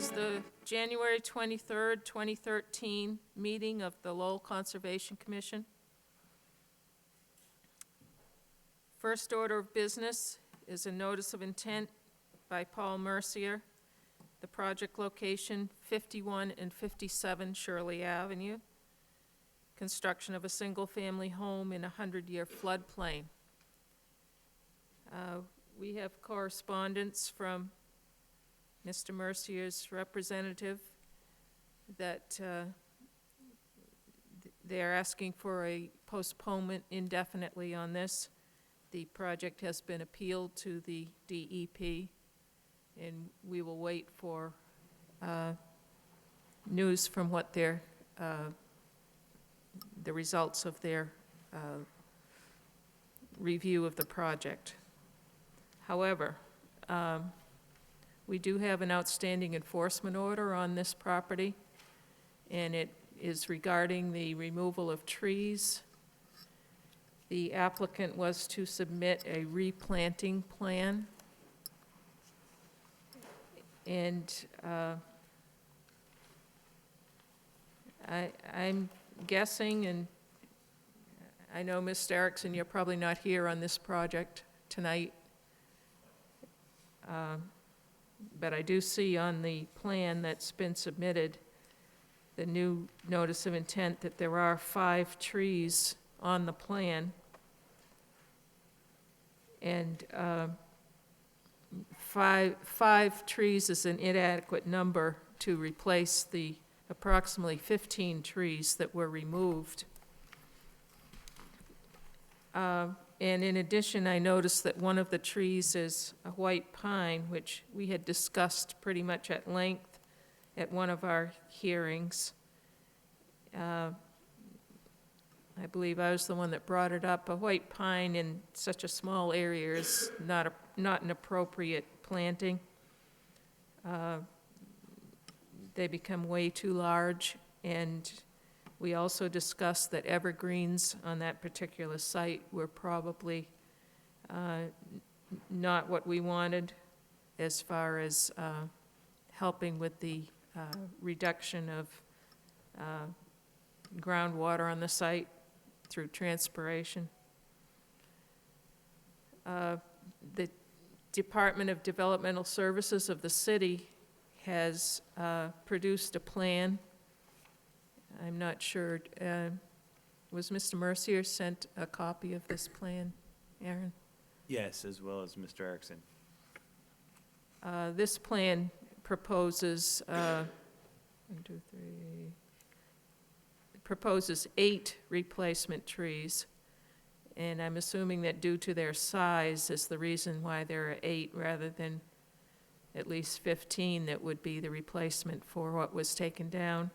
is the January 23rd, 2013 meeting of the Lowell Conservation Commission. First order of business is a notice of intent by Paul Mercier, the project location 51 and 57 Shirley Avenue, construction of a single-family home in a 100-year floodplain. We have correspondence from Mr. Mercier's representative that they're asking for a postponement indefinitely on this. The project has been appealed to the DEP, and we will wait for news from what their the results of their review of the project. However, we do have an outstanding enforcement order on this property, and it is regarding the removal of trees. The applicant was to submit a replanting plan, and I'm guessing, and I know, Ms. Erickson, you're probably not here on this project tonight, but I do see on the plan that's been submitted, the new notice of intent, that there are 5 trees on the plan. And five trees is an inadequate number to replace the approximately 15 trees that were removed. And in addition, I noticed that one of the trees is a white pine, which we had discussed pretty much at length at one of our hearings. I believe I was the one that brought it up. A white pine in such a small area is not an appropriate planting. They become way too large, and we also discussed that evergreens on that particular site were probably not what we wanted as far as helping with the reduction of groundwater on the site through transpiration. The Department of Developmental Services of the city has produced a plan. I'm not sure, was Mr. Mercier sent a copy of this plan, Aaron? Yes, as well as Mr. Erickson. This plan proposes, proposes 8 replacement trees, and I'm assuming that due to their size is the reason why there are 8 rather than at least 15 that would be the replacement for what was taken down.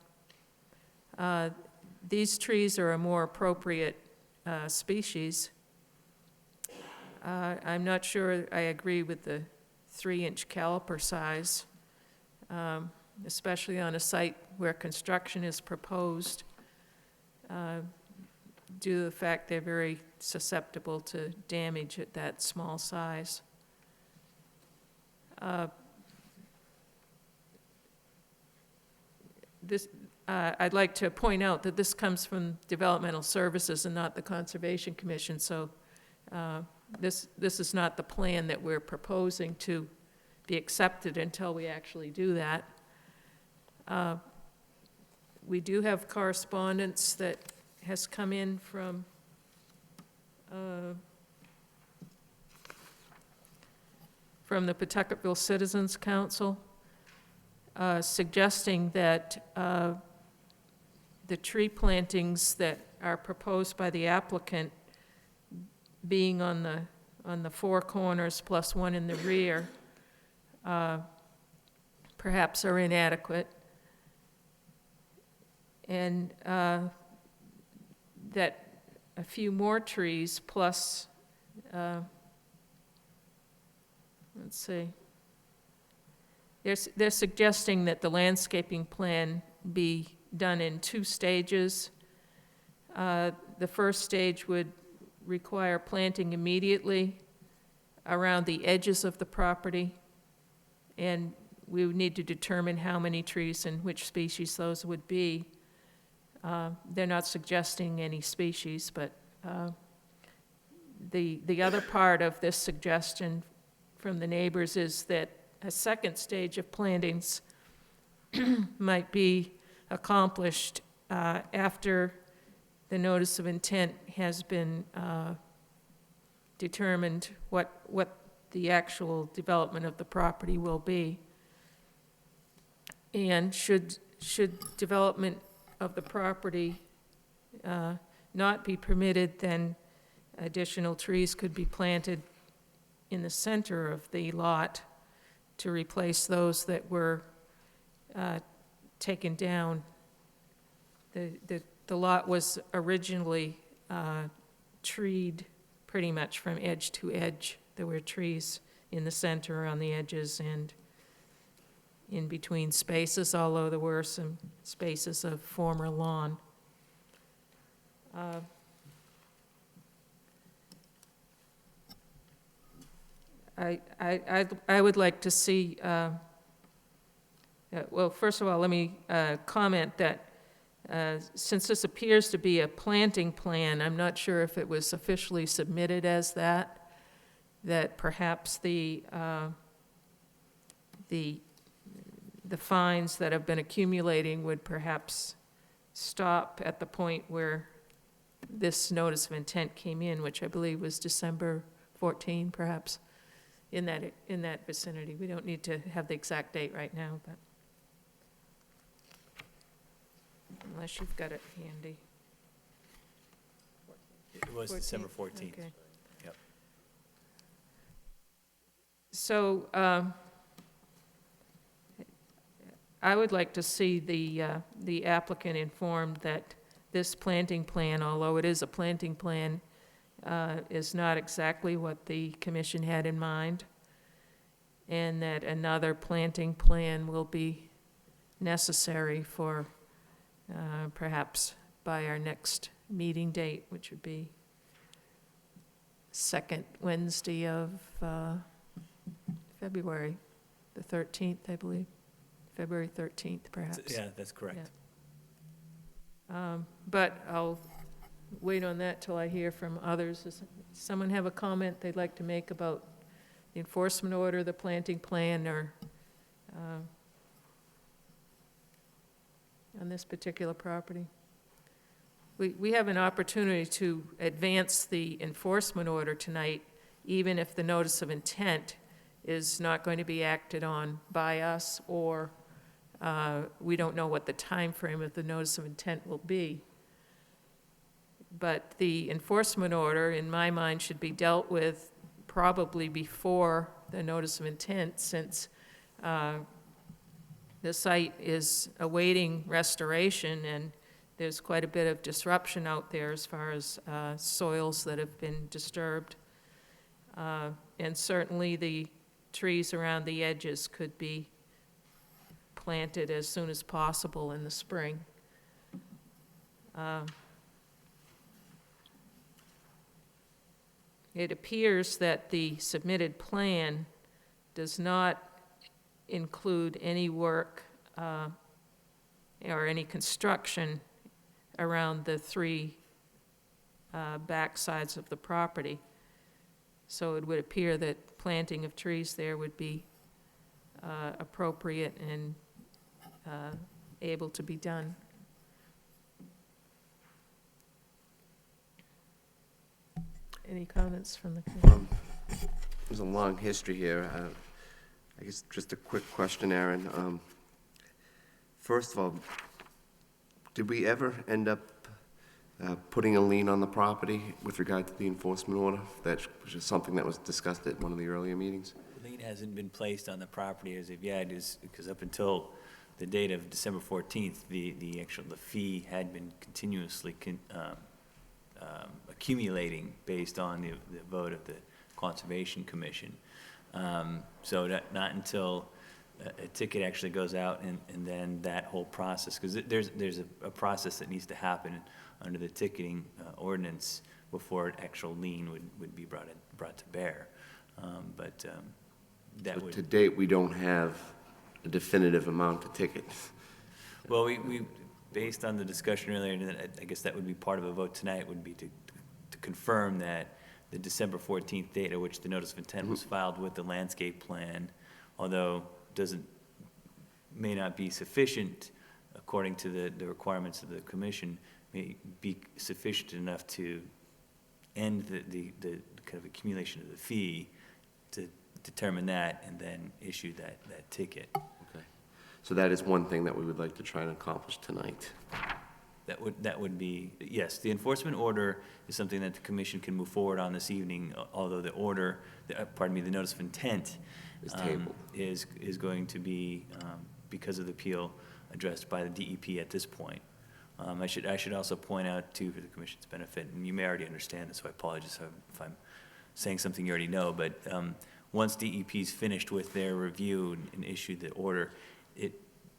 These trees are a more appropriate species. I'm not sure I agree with the 3-inch caliper size, especially on a site where construction is proposed, due to the fact they're very susceptible to damage at that small size. I'd like to point out that this comes from Developmental Services and not the Conservation Commission, so this is not the plan that we're proposing to be accepted until we actually do that. We do have correspondence that has come in from the Pawtucketville Citizens Council, suggesting that the tree plantings that are proposed by the applicant, being on the 4 corners plus 1 in the rear, perhaps are inadequate, and that a few more trees plus, let's see, they're suggesting that the landscaping plan be done in 2 stages. The first stage would require planting immediately around the edges of the property, and we would need to determine how many trees and which species those would be. They're not suggesting any species, but the other part of this suggestion from the neighbors is that a second stage of plantings might be accomplished after the notice of intent has been determined what the actual development of the property will be. And should development of the property not be permitted, then additional trees could be planted in the center of the lot to replace those that were taken down. The lot was originally treed pretty much from edge to edge. There were trees in the center, on the edges, and in between spaces, although there were some spaces of former lawn. I would like to see, well, first of all, let me comment that since this appears to be a planting plan, I'm not sure if it was officially submitted as that perhaps the fines that have been accumulating would perhaps stop at the point where this notice of intent came in, which I believe was December 14, perhaps, in that vicinity. We don't need to have the exact date right now, but unless you've got it handy. It was December 14th. Okay. Yep. So I would like to see the applicant informed that this planting plan, although it is a planting plan, is not exactly what the commission had in mind, and that another planting plan will be necessary for perhaps by our next meeting date, which would be second Wednesday of February, the 13th, I believe. February 13th, perhaps. Yeah, that's correct. Yeah. But I'll wait on that till I hear from others. Does someone have a comment they'd like to make about the enforcement order, the planting plan, or on this particular property? We have an opportunity to advance the enforcement order tonight, even if the notice of intent is not going to be acted on by us, or we don't know what the time frame of the notice of intent will be. But the enforcement order, in my mind, should be dealt with probably before the notice of intent, since the site is awaiting restoration, and there's quite a bit of disruption out there as far as soils that have been disturbed. And certainly the trees around the edges could be planted as soon as possible in the spring. It appears that the submitted plan does not include any work or any construction around the three back sides of the property. So it would appear that planting of trees there would be appropriate and able to be done. Any comments from the committee? There's a long history here. I guess just a quick question, Aaron. First of all, did we ever end up putting a lien on the property with regard to the enforcement order? That was just something that was discussed at one of the earlier meetings. The lien hasn't been placed on the property as of yet, because up until the date of December 14th, the fee had been continuously accumulating based on the vote of the Conservation Commission. So not until a ticket actually goes out and then that whole process, because there's a process that needs to happen under the ticketing ordinance before an actual lien would be brought to bear. But that So would... to date, we don't have a definitive amount to ticket. Well, we, based on the discussion earlier, and I guess that would be part of a vote tonight, would be to confirm that the December 14th date at which the notice of intent was filed with the landscape plan, although may not be sufficient according to the requirements of the commission, may be sufficient enough to end the kind of accumulation of the fee, to determine that and then issue that ticket. Okay. So that is one thing that we would like to try and accomplish tonight. That would be, yes, the enforcement order is something that the commission can move forward on this evening, although the order, the notice of intent Is tabled. is going to be, because of the appeal, addressed by the DEP at this point. I should also point out, too, for the commission's benefit, and you may already understand this, so I apologize if I'm saying something you already know, but once DEP's finished with their review and issued the order, it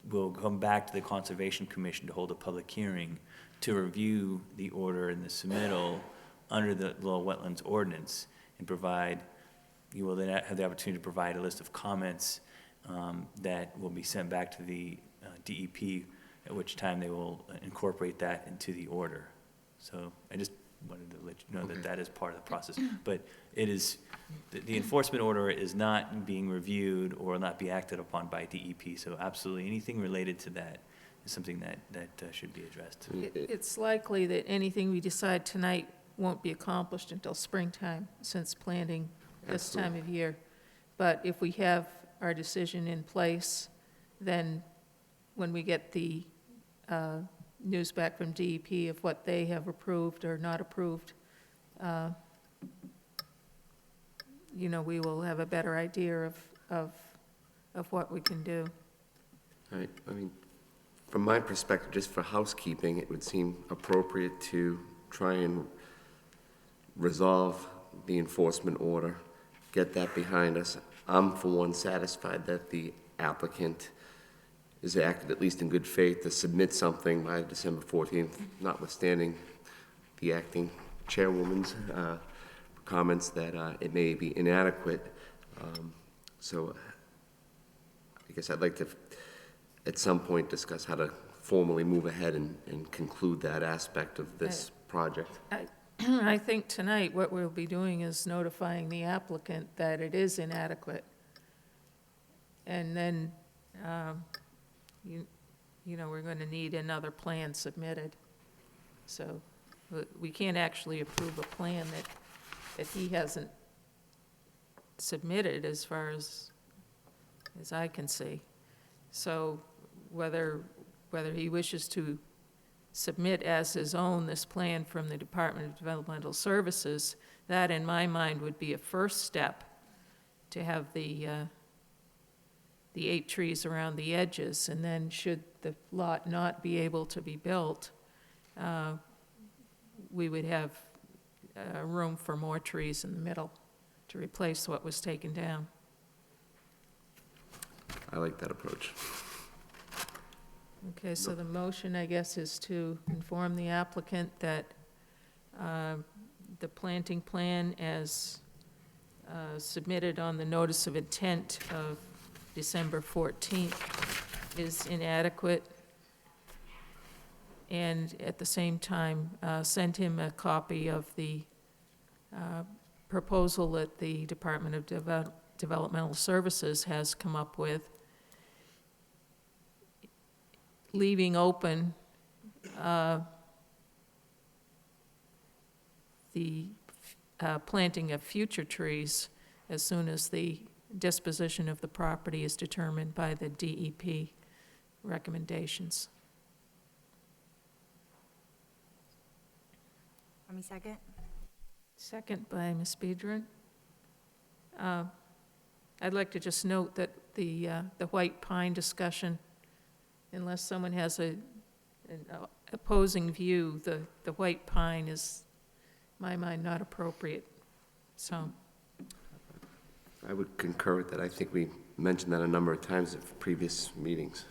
will come back to the Conservation Commission to hold a public hearing to review the order and the submittal under the Lowell Wetlands Ordinance, and provide, you will then have the opportunity to provide a list of comments that will be sent back to the DEP, at which time they will incorporate that into the order. So I just wanted to let you know that that is part of the process. But it is, the enforcement order is not being reviewed or will not be acted upon by DEP. So absolutely anything related to that is something that should be addressed. It's likely that anything we decide tonight won't be accomplished until springtime, since planting this time of year. But if we have our decision in place, then when we get the news back from DEP of what they have approved or not approved, we will have a better idea of what we can do. Right, I mean, from my perspective, just for housekeeping, it would seem appropriate to try and resolve the enforcement order, get that behind us. I'm, for one, satisfied that the applicant is acted at least in good faith to submit something by December 14th, notwithstanding the acting chairwoman's comments that it may be inadequate. So I guess I'd like to, at some point, discuss how to formally move ahead and conclude that aspect of this project. I think tonight what we'll be doing is notifying the applicant that it is inadequate. And then, we're going to need another plan submitted. So we can't actually approve a plan that he hasn't submitted, as far as I can see. So whether he wishes to submit as his own this plan from the Department of Developmental Services, that in my mind would be a first step to have the 8 trees around the edges, and then should the lot not be able to be built, we would have room for more trees in the middle to replace what was taken down. I like that approach. Okay, so the motion, I guess, is to inform the applicant that the planting plan as submitted on the notice of intent of December 14th is inadequate, and at the same time, send him a copy of the proposal that the Department of Developmental Services has come up with, leaving open the planting of future trees as soon as the disposition of the property is determined by the DEP recommendations. Let me second. Second by Ms. Bedrin. I'd like to just note that the white pine discussion, unless someone has an opposing view, the white pine is, in my mind, not appropriate. So, I would concur with that. I think we mentioned that a number of times at previous meetings.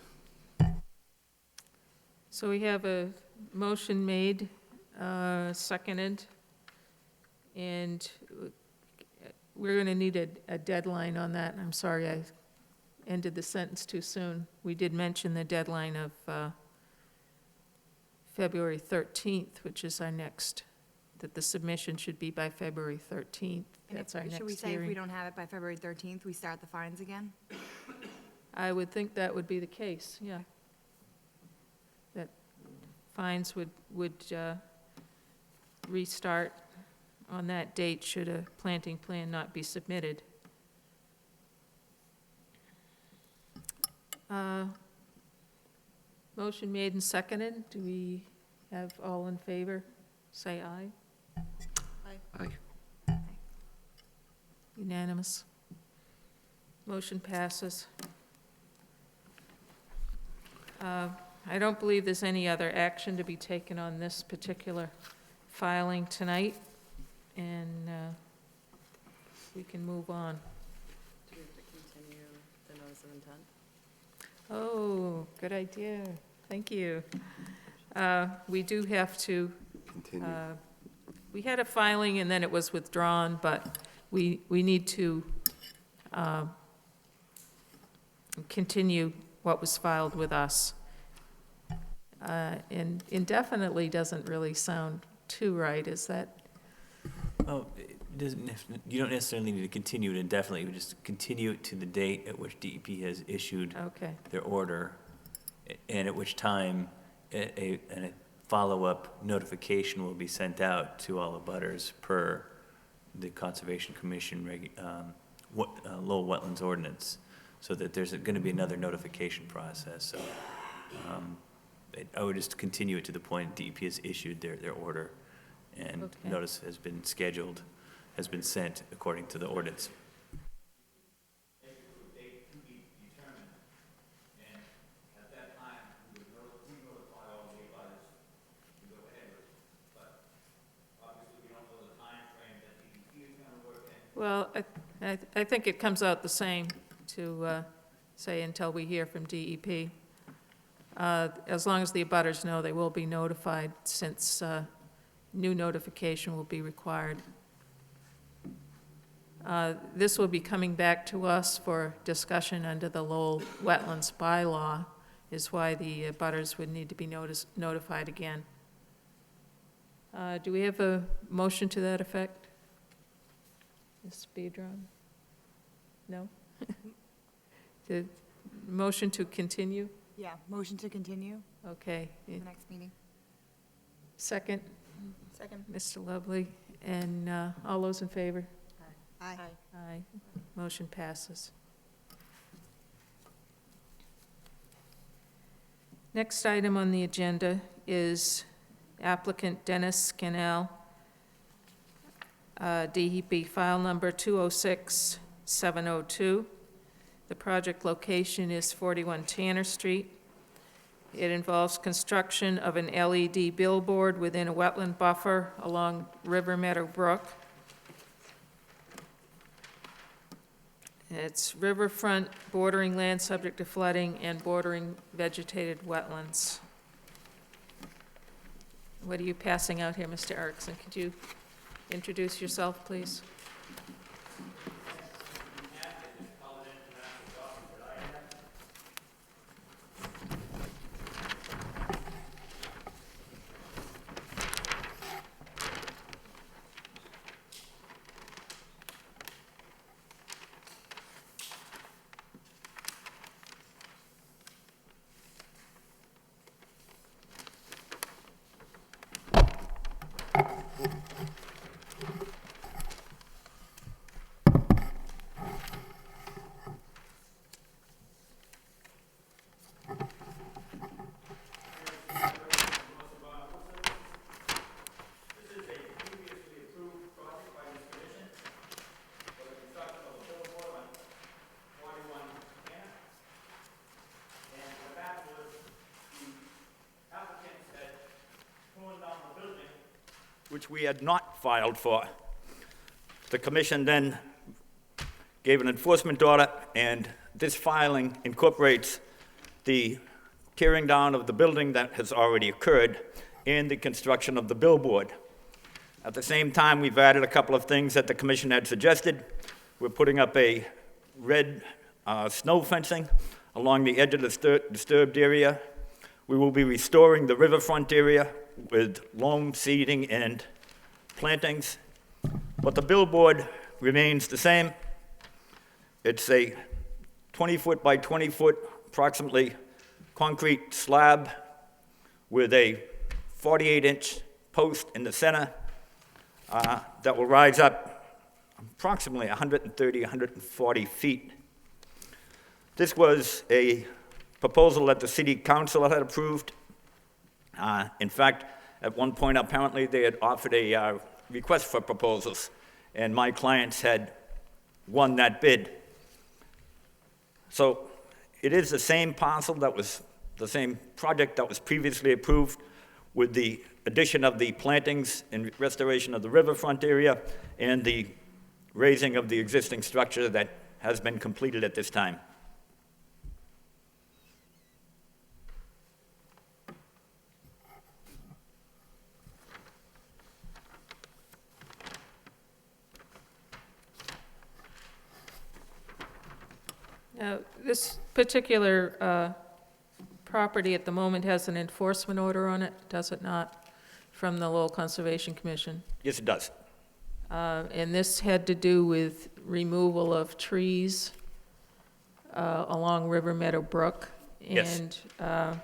so we have a motion made, seconded, and we're going to need a deadline on that. I'm sorry, ended the sentence too soon. We did mention the deadline of February 13th, which is our next, that the submission should be by February 13th. And That's our next Should we say if we hearing. don't have it by February 13th, we start the fines again? I would think that would be the case, yeah. That fines would restart on that date should a planting plan not be submitted. Motion made and seconded. Do we have all in favor? Say aye. Aye. Unanimous. Motion passes. I don't believe there's any other action to be taken on this particular filing tonight, and we can move on. Do we have to continue the notice of intent? Oh, good idea. Thank you. We do have to, Continue. we had a filing and then it was withdrawn, but we need to continue what was filed with us. And indefinitely doesn't really sound too right, is that? Oh, it doesn't, you don't necessarily need to continue it indefinitely, you just continue it to the date at which DEP has issued Okay, their order, and at which time a follow-up notification will be sent out to all abutters per the Conservation Commission Lowell Wetlands Ordinance, so that there's gonna be another notification process, so, I would just continue it to the point DEP has issued their order, and Okay. notice has been scheduled, has been sent according to the ordinance. well, I think it comes out the same to say until we hear from DEP. As long as the abutters know, they will be notified, since new notification will be required. This will be coming back to us for discussion under the Lowell Wetlands bylaw, is why the abutters would need to be notified again. Do we have a motion to that effect? Ms. Bedron? No? The motion to continue? Yeah, motion to continue Okay. the next meeting. Second, Second. Mr. Lovely, and all those in favor? Aye. Aye. Motion passes. Next item on the agenda is applicant Dennis Scannell, DEP file number 206702. The project location is 41 Tanner Street. It involves construction of an LED billboard within a wetland buffer along River Meadow Brook. It's riverfront bordering land subject to flooding and bordering vegetated wetlands. What are you passing out here, Mr. Erickson? Could you introduce yourself, please? which we had not filed for. The commission then gave an enforcement order, and this filing incorporates the tearing down of the building that has already occurred and the construction of the billboard. At the same time, we've added a couple of things that the commission had suggested. We're putting up a red snow fencing along the edge of the disturbed area. We will be restoring the riverfront area with loam seeding and plantings. But the billboard remains the same. It's a 20-foot by 20-foot, approximately, concrete slab with a 48-inch post in the center that will rise up approximately 130, 140 feet. This was a proposal that the city council had approved. In fact, at one point, apparently, they had offered a request for proposals, and my clients had won that bid. So it is the same parcel that was, the same project that was previously approved, with the addition of the plantings and restoration of the riverfront area and the raising of the existing structure that has been completed at this time. Now, this particular property at the moment has an enforcement order on it, does it not, from the Lowell Conservation Commission? Yes, it does. And this had to do with removal of trees along River Meadow Brook. Yes. And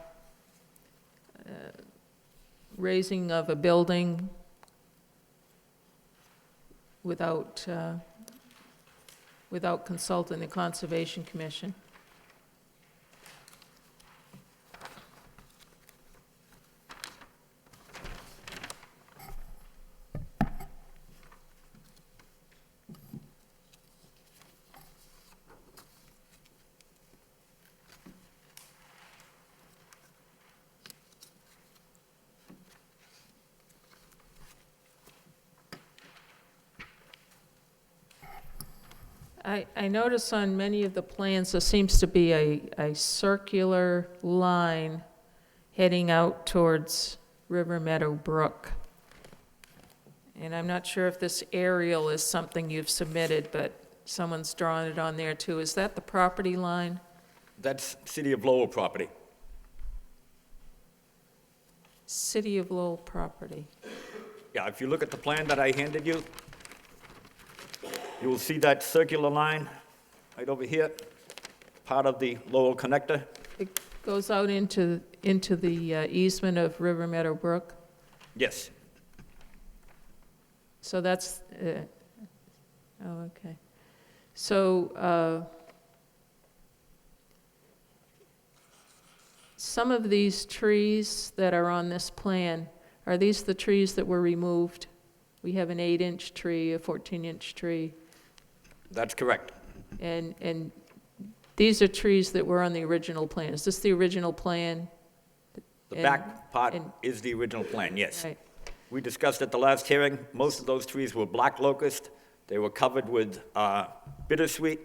raising of a building without consulting the Conservation Commission. I notice on many of the plans, there seems to be a circular line heading out towards River Meadow Brook. And I'm not sure if this aerial is something you've submitted, but someone's drawn it on there too. Is that the property line? That's City of Lowell property. City of Lowell property. Yeah, if you look at the plan that I handed you, you will see that circular line right over here, part of the Lowell connector. It goes out into the easement of River Meadow Brook? Yes, So that's, oh, okay. So, some of these trees that are on this plan, are these the trees that were removed? We have an 8-inch tree, a 14-inch tree, that's correct. and these are trees that were on the original plan. Is this the original plan? The And- back part and- is the original plan, yes. Right. We discussed at the last hearing, most of those trees were black locust. They were covered with bittersweet.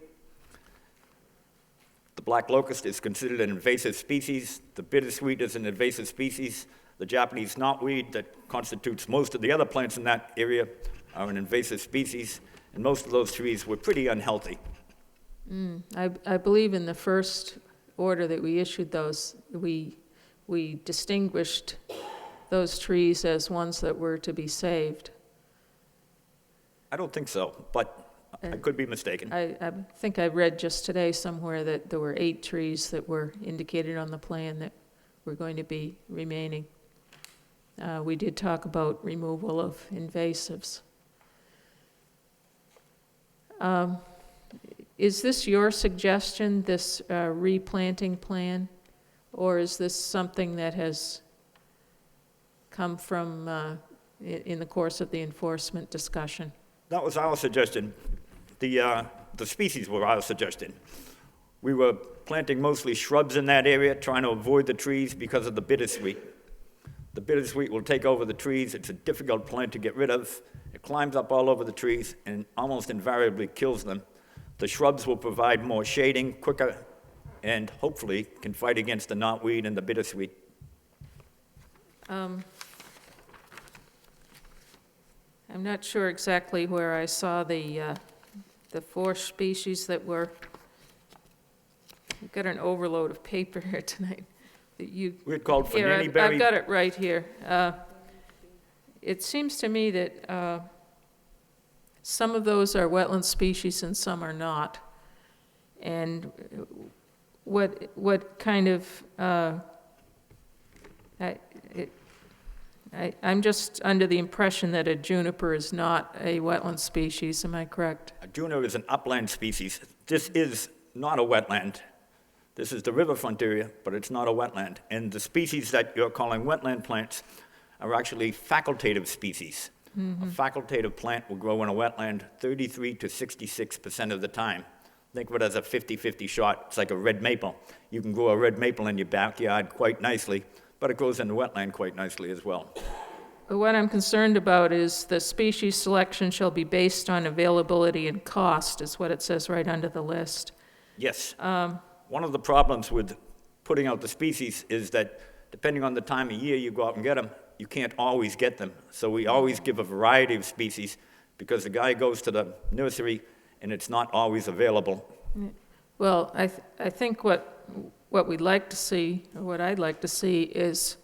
The black locust is considered an invasive species. The bittersweet is an invasive species. The Japanese knotweed that constitutes most of the other plants in that area are an invasive species, and most of those trees were pretty unhealthy. I believe in the first order that we issued those, we distinguished those trees as ones that were to be saved. I don't think so, but I could be mistaken. I think I read just today somewhere that there were 8 trees that were indicated on the plan that were going to be remaining. We did talk about removal of invasives. Is this your suggestion, this replanting plan? Or is this something that has come from, in the course of the enforcement discussion? That was our suggestion. The species were our suggestion. We were planting mostly shrubs in that area, trying to avoid the trees because of the bittersweet. The bittersweet will take over the trees. It's a difficult plant to get rid of. It climbs up all over the trees and almost invariably kills them. The shrubs will provide more shading quicker and hopefully can fight against the knotweed and the bittersweet. I'm not sure exactly where I saw the 4 species that were got an overload of paper here tonight. That you. We had called for Here, Nanny I've Berry. got it right here. It seems to me that some of those are wetland species and some are not. And what kind of, I'm just under the impression that a juniper is not a wetland species, am I correct? A juniper is an upland species. This is not a wetland. This is the riverfront area, but it's not a wetland. And the species that you're calling wetland plants are actually facultative species. A facultative plant will grow in a wetland 33 to 66% of the time. Think of it as a 50-50 shot. It's like a red maple. You can grow a red maple in your backyard quite nicely, but it grows in the wetland quite nicely as well. What I'm concerned about is the species selection shall be based on availability and cost, is what it says right under the list. Yes. One of the problems with putting out the species is that depending on the time of year you go out and get them, you can't always get them. So we always give a variety of species because the guy goes to the nursery and it's not always available. Well, I think what we'd like to see, or what I'd like to see, is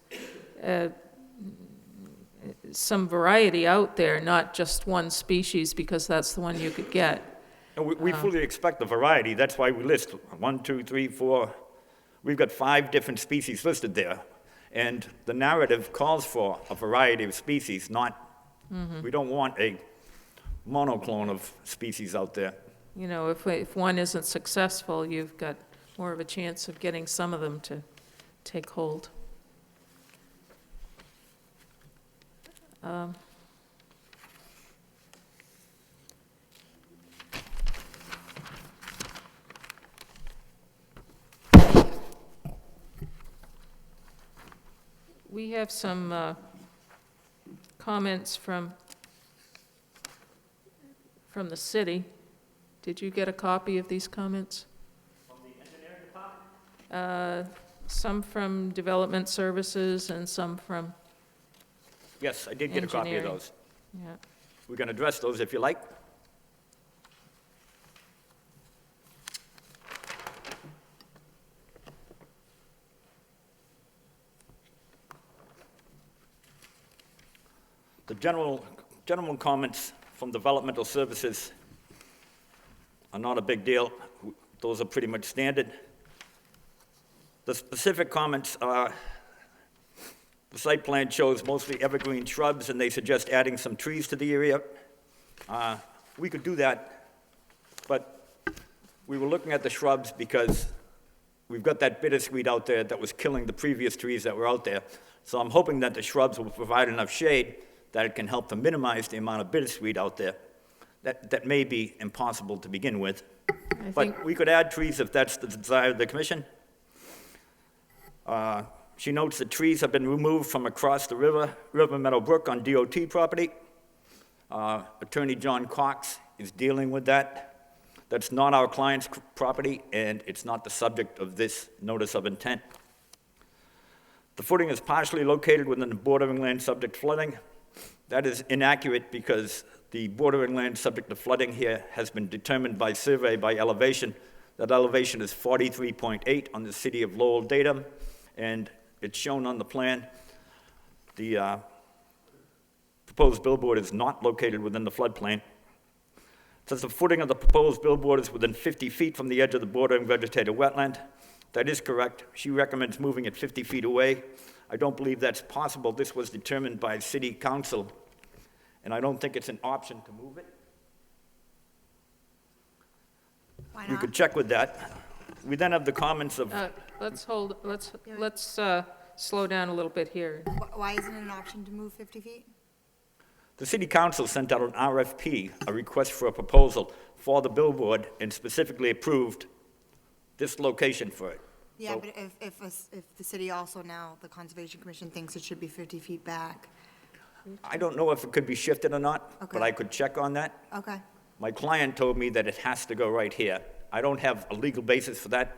some variety out there, not just one species, because that's the one you could get. And we fully expect the variety. That's why we list 1, 2, 3, 4. We've got 5 different species listed there. And the narrative calls for a variety of species, not, we don't want a monoclone of species out there. You know, if one isn't successful, you've got more of a chance of getting some of them to take hold. We have some comments from the city. Did you get a copy of these comments? From the engineering department? Some from Development Services and some from, Yes, I did get a copy of Engineering. those. yeah. We can address those if you like. The general comments from Developmental Services are not a big deal. Those are pretty much standard. The specific comments are, the site plan shows mostly evergreen shrubs, and they suggest adding some trees to the area. We could do that, but we were looking at the shrubs because we've got that bittersweet out there that was killing the previous trees that were out there. So I'm hoping that the shrubs will provide enough shade that it can help to minimize the amount of bittersweet out there. That may be impossible to begin with. I think, But we could add trees if that's the desire of the commission. She notes that trees have been removed from across the River Meadow Brook on DOT property. Attorney John Cox is dealing with that. That's not our client's property, and it's not the subject of this notice of intent. The footing is partially located within the bordering land subject to flooding. That is inaccurate because the bordering land subject to flooding here has been determined by survey by elevation. That elevation is 43.8 on the City of Lowell datum, and it's shown on the plan. The proposed billboard is not located within the floodplain. It says the footing of the proposed billboard is within 50 feet from the edge of the bordering vegetated wetland. That is correct. She recommends moving it 50 feet away. I don't believe that's possible. This was determined by City Council, and I don't think it's an option to move it. Why We not? could check with that. We then have the comments of, let's slow down a little bit here. Why isn't it an option to move 50 feet? the City Council sent out an RFP, a request for a proposal for the billboard, and specifically approved this location for it. Yeah, So- but if the city also now, the Conservation Commission thinks it should be 50 feet back. I don't know if it could be shifted or not, but Okay. I could check on that. Okay. My client told me that it has to go right here. I don't have a legal basis for that.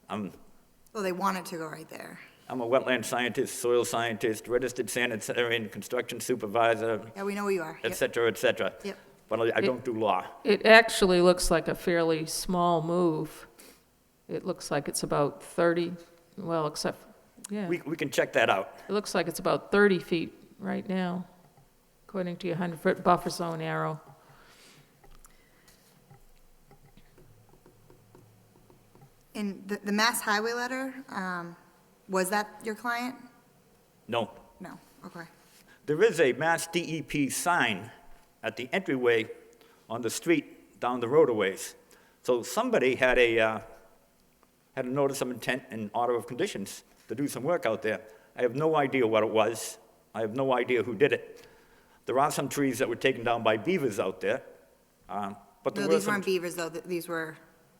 Well, they want it to go right there. I'm a wetland scientist, soil scientist, registered sanitarian, construction supervisor, Yeah, we know who you are. et Yep. cetera, et cetera. Yep. But I don't do law. It actually looks like a fairly small move. It looks like it's about 30, well, except, yeah, We can check that out. it looks like it's about 30 feet right now, according to your 100-foot buffer zone arrow. And the Mass Highway letter, was that your client? No. No, okay. There is a Mass DEP sign at the entryway on the street down the road a ways. So somebody had a notice of intent and order of conditions to do some work out there. I have no idea what it was. I have no idea who did it. There are some trees that were taken down by beavers out there, but there No, were these some... weren't beavers, though. These were,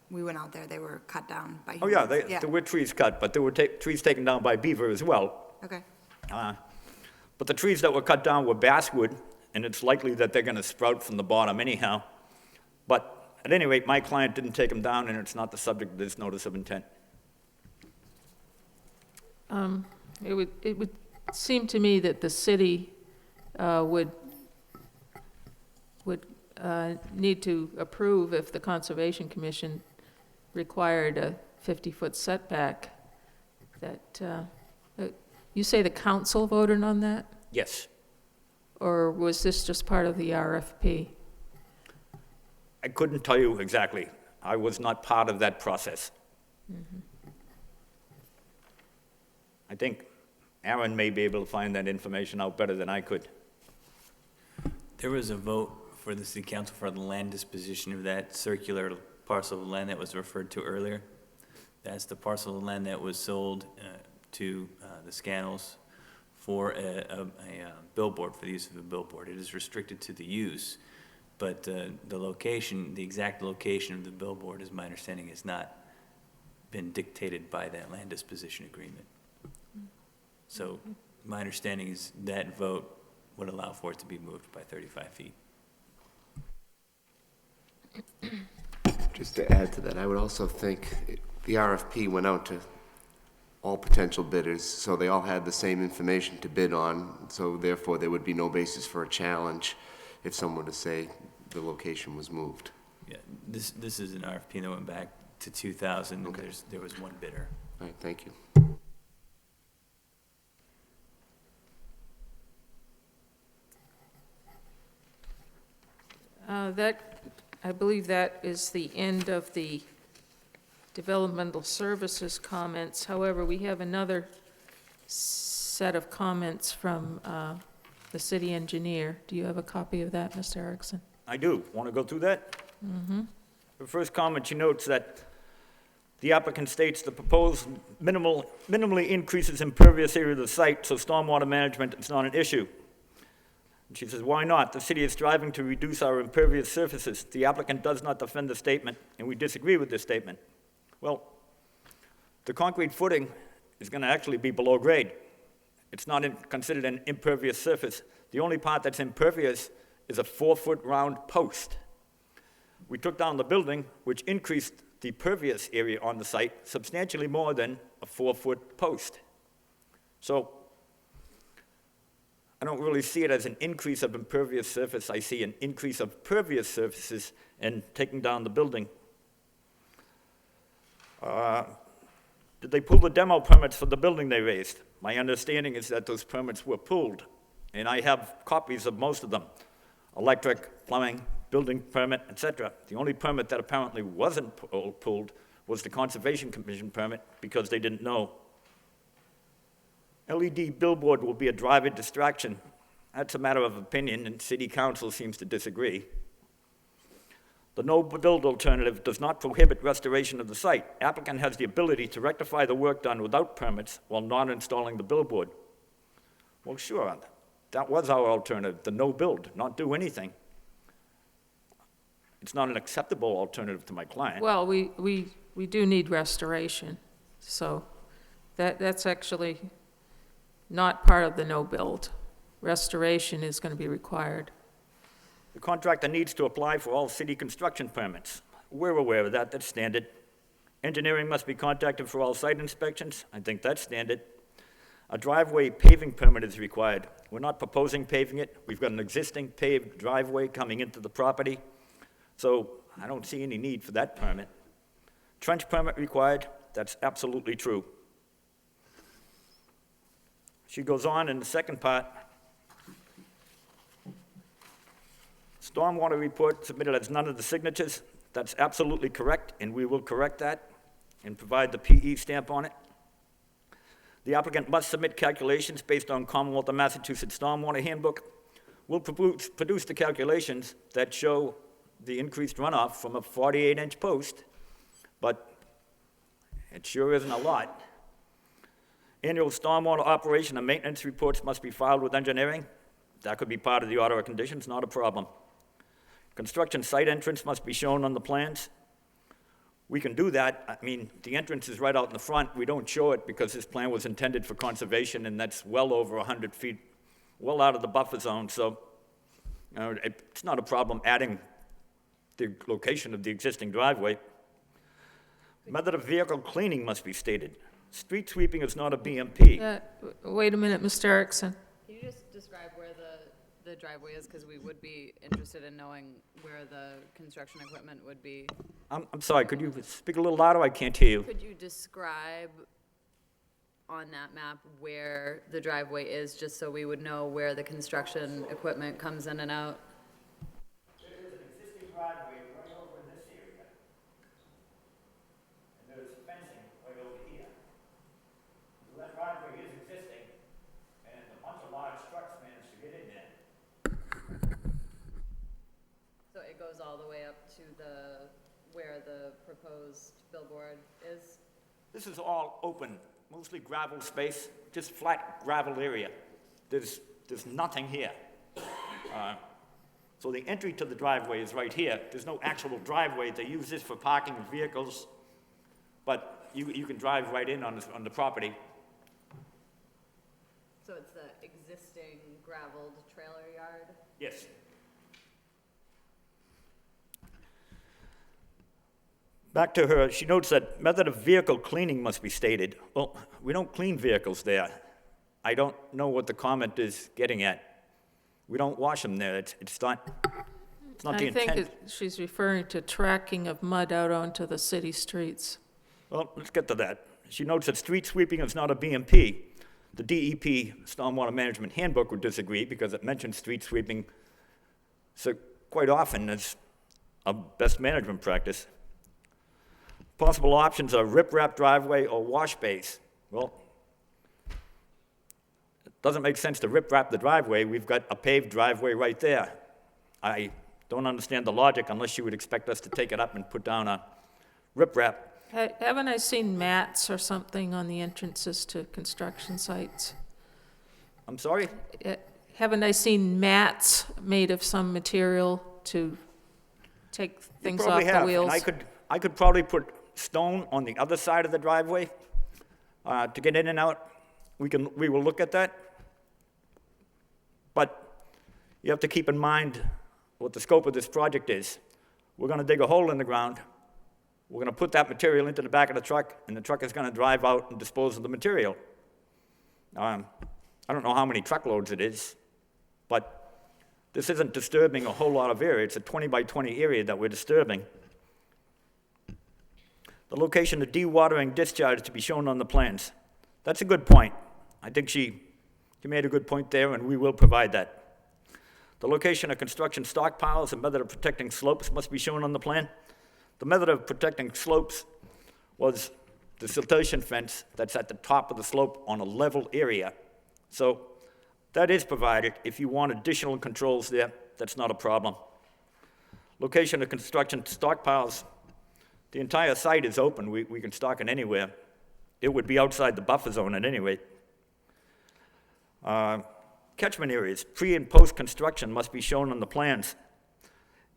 we went out there, they were cut down by Oh, humans. yeah, there were trees cut, but there were trees taken down by beaver as well. Okay. But the trees that were cut down were basswood, and it's likely that they're going to sprout from the bottom anyhow. But at any rate, my client didn't take them down, and it's not the subject of this notice of intent. It would seem to me that the city would need to approve if the Conservation Commission required a 50-foot setback. You say the council voted on that? Yes. Or was this just part of the RFP? I couldn't tell you exactly. I was not part of that process. I think Aaron may be able to find that information out better than I could. There was a vote for the city council for the land disposition of that circular parcel of land that was referred to earlier. That's the parcel of land that was sold to the Scannells for a billboard, for the use of a billboard. It is restricted to the use, but the location, the exact location of the billboard, is my understanding, has not been dictated by that land disposition agreement. So my understanding is that vote would allow for it to be moved by 35 feet. Just to add to that, I would also think the RFP went out to all potential bidders, so they all had the same information to bid on, so therefore there would be no basis for a challenge if someone were to say the location was moved. Yeah, this is an RFP that went back to 2000, and there was one bidder. All right, thank you. I believe that is the end of the developmental services comments. However, we have another set of comments from the city engineer. Do you have a copy of that, Mr. Erickson? I do. Want to go through that? The first comment, she notes that the applicant states the proposed minimally increases impervious area of the site, so stormwater management is not an issue. And she says, why not? The city is striving to reduce our impervious surfaces. The applicant does not defend the statement, and we disagree with this statement. Well, the concrete footing is going to actually be below grade. It's not considered an impervious surface. The only part that's impervious is a 4-foot round post. We took down the building, which increased the pervious area on the site substantially more than a 4-foot post. So I don't really see it as an increase of impervious surface. I see an increase of pervious surfaces in taking down the building. Did they pull the demo permits for the building they raised? My understanding is that those permits were pulled, and I have copies of most of them. Electric, plumbing, building permit, etc. The only permit that apparently wasn't pulled was the Conservation Commission permit because they didn't know. LED billboard will be a driver distraction. That's a matter of opinion, and City Council seems to disagree. The no-build alternative does not prohibit restoration of the site. Applicant has the ability to rectify the work done without permits while not installing the billboard. Well, sure, that was our alternative, the no-build, not do anything. It's not an acceptable alternative to my client. Well, we do need restoration, so that's actually not part of the no-build. Restoration is going to be required. The contractor needs to apply for all city construction permits. We're aware of that, that's standard. Engineering must be contacted for all site inspections. I think that's standard. A driveway paving permit is required. We're not proposing paving it. We've got an existing paved driveway coming into the property, so I don't see any need for that permit. Trench permit required, that's absolutely true. She goes on in the second part. Stormwater report submitted as none of the signatures, that's absolutely correct, and we will correct that and provide the PE stamp on it. The applicant must submit calculations based on Commonwealth of Massachusetts Stormwater Handbook. We'll produce the calculations that show the increased runoff from a 48-inch post, but it sure isn't a lot. Annual stormwater operation and maintenance reports must be filed with engineering. That could be part of the order of conditions, not a problem. Construction site entrance must be shown on the plans. We can do that. I mean, the entrance is right out in the front. We don't show it because this plan was intended for conservation, and that's well over 100 feet, well out of the buffer zone. So it's not a problem adding the location of the existing driveway. Method of vehicle cleaning must be stated. Street sweeping is not a BMP. Wait a minute, Mr. Erickson. Can you just describe where the driveway is? Because we would be interested in knowing where the construction equipment would be. I'm sorry, could you speak a little louder? I can't hear you. Could you describe on that map where the driveway is, just so we would know where the construction equipment comes in and out? There is an existing driveway right over in this area. And there's fencing right over here. So that driveway is existing, and a bunch of large trucks managed to get in there. So it goes all the way up to where the proposed billboard is? This is all open, mostly gravel space, just flat gravel area. There's nothing here. So the entry to the driveway is right here. There's no actual driveway. They use this for parking of vehicles, but you can drive right in on the property. So it's the existing gravelled trailer yard? Yes. Back to her, she notes that method of vehicle cleaning must be stated. Well, we don't clean vehicles there. I don't know what the comment is getting at. We don't wash them there. It's not the I intent. think she's referring to tracking of mud out onto the city streets. Well, let's get to that. She notes that street sweeping is not a BMP. The DEP Stormwater Management Handbook would disagree because it mentions street sweeping so quite often as a best management practice. Possible options are rip-rap driveway or wash base. Well, it doesn't make sense to rip-rap the driveway. We've got a paved driveway right there. I don't understand the logic unless you would expect us to take it up and put down a rip-rap. Haven't I seen mats or something on the entrances to construction sites? I'm sorry? Haven't I seen mats made of some material to take things off Probably the have, wheels? and I could probably put stone on the other side of the driveway to get in and out. We will look at that. But you have to keep in mind what the scope of this project is. We're going to dig a hole in the ground. We're going to put that material into the back of the truck, and the truck is going to drive out and dispose of the material. I don't know how many truckloads it is, but this isn't disturbing a whole lot of area. It's a 20 by 20 area that we're disturbing. The location of dewatering discharge to be shown on the plans. That's a good point. I think she made a good point there, and we will provide that. The location of construction stockpiles and method of protecting slopes must be shown on the plan. The method of protecting slopes was the siltation fence that's at the top of the slope on a level area. So that is provided. If you want additional controls there, that's not a problem. Location of construction stockpiles. The entire site is open. We can stock it anywhere. It would be outside the buffer zone at any rate. Catchment areas, pre- and post-construction must be shown on the plans.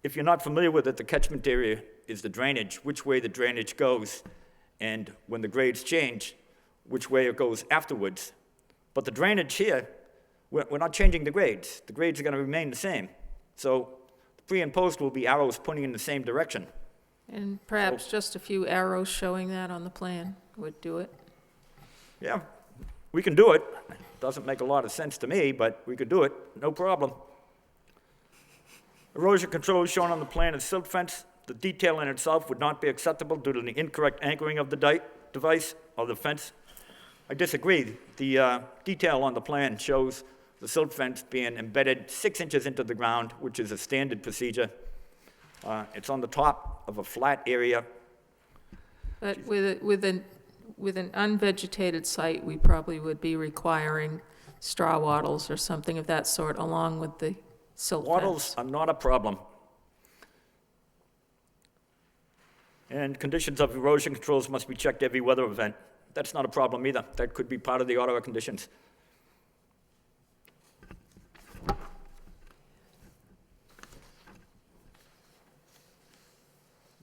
If you're not familiar with it, the catchment area is the drainage, which way the drainage goes, and when the grades change, which way it goes afterwards. But the drainage here, we're not changing the grades. The grades are going to remain the same. So the pre and post will be arrows pointing in the same direction. And perhaps just a few arrows showing that on the plan would do it. Yeah, we can do it. Doesn't make a lot of sense to me, but we could do it, no problem. Erosion control is shown on the plan as silt fence. The detail in itself would not be acceptable due to the incorrect anchoring of the device or the fence. I disagree. The detail on the plan shows the silt fence being embedded 6 inches into the ground, which is a standard procedure. It's on the top of a flat area. But with an unvegetated site, we probably would be requiring straw wattles or something of that sort along with the silt fence. Wattles are not a problem. And conditions of erosion controls must be checked every weather event. That's not a problem either. That could be part of the order of conditions.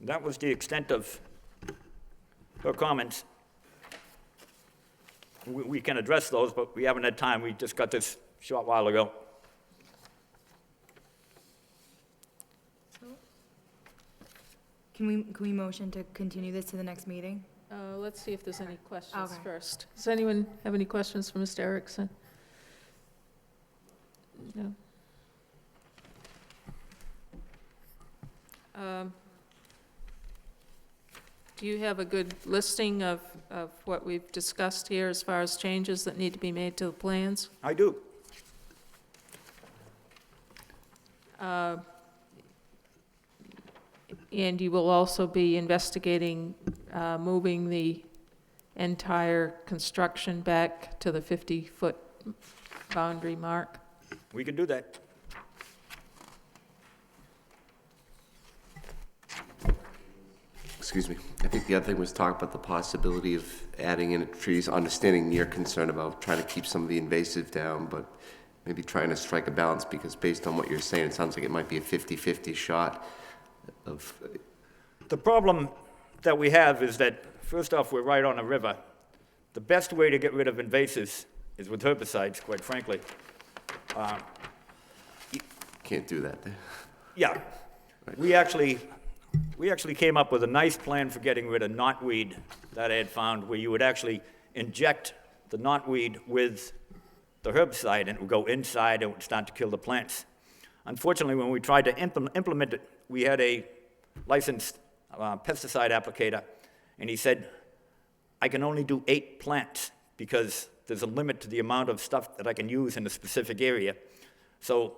That was the extent of her comments. We can address those, but we haven't had time. We just got this a short while ago. Can we motion to continue this to the next meeting? Let's see if there's any questions Okay. first. Does anyone have any questions for Mr. Erickson? No? Do you have a good listing of what we've discussed here as far as changes that need to be made to the plans? I do. And you will also be investigating moving the entire construction back to the 50-foot boundary mark? We can do that. Excuse me. I think the other thing was talk about the possibility of adding in trees, understanding your concern about trying to keep some of the invasive down, but maybe trying to strike a balance, because based on what you're saying, it sounds like it might be a 50-50 shot of, The problem that we have is that, first off, we're right on a river. The best way to get rid of invasives is with herbicides, quite frankly. can't do that. Yeah, we actually came up with a nice plan for getting rid of knotweed that I had found, where you would actually inject the knotweed with the herbicide, and it would go inside and it would start to kill the plants. Unfortunately, when we tried to implement it, we had a licensed pesticide applicator, and he said, I can only do 8 plants because there's a limit to the amount of stuff that I can use in a specific area. So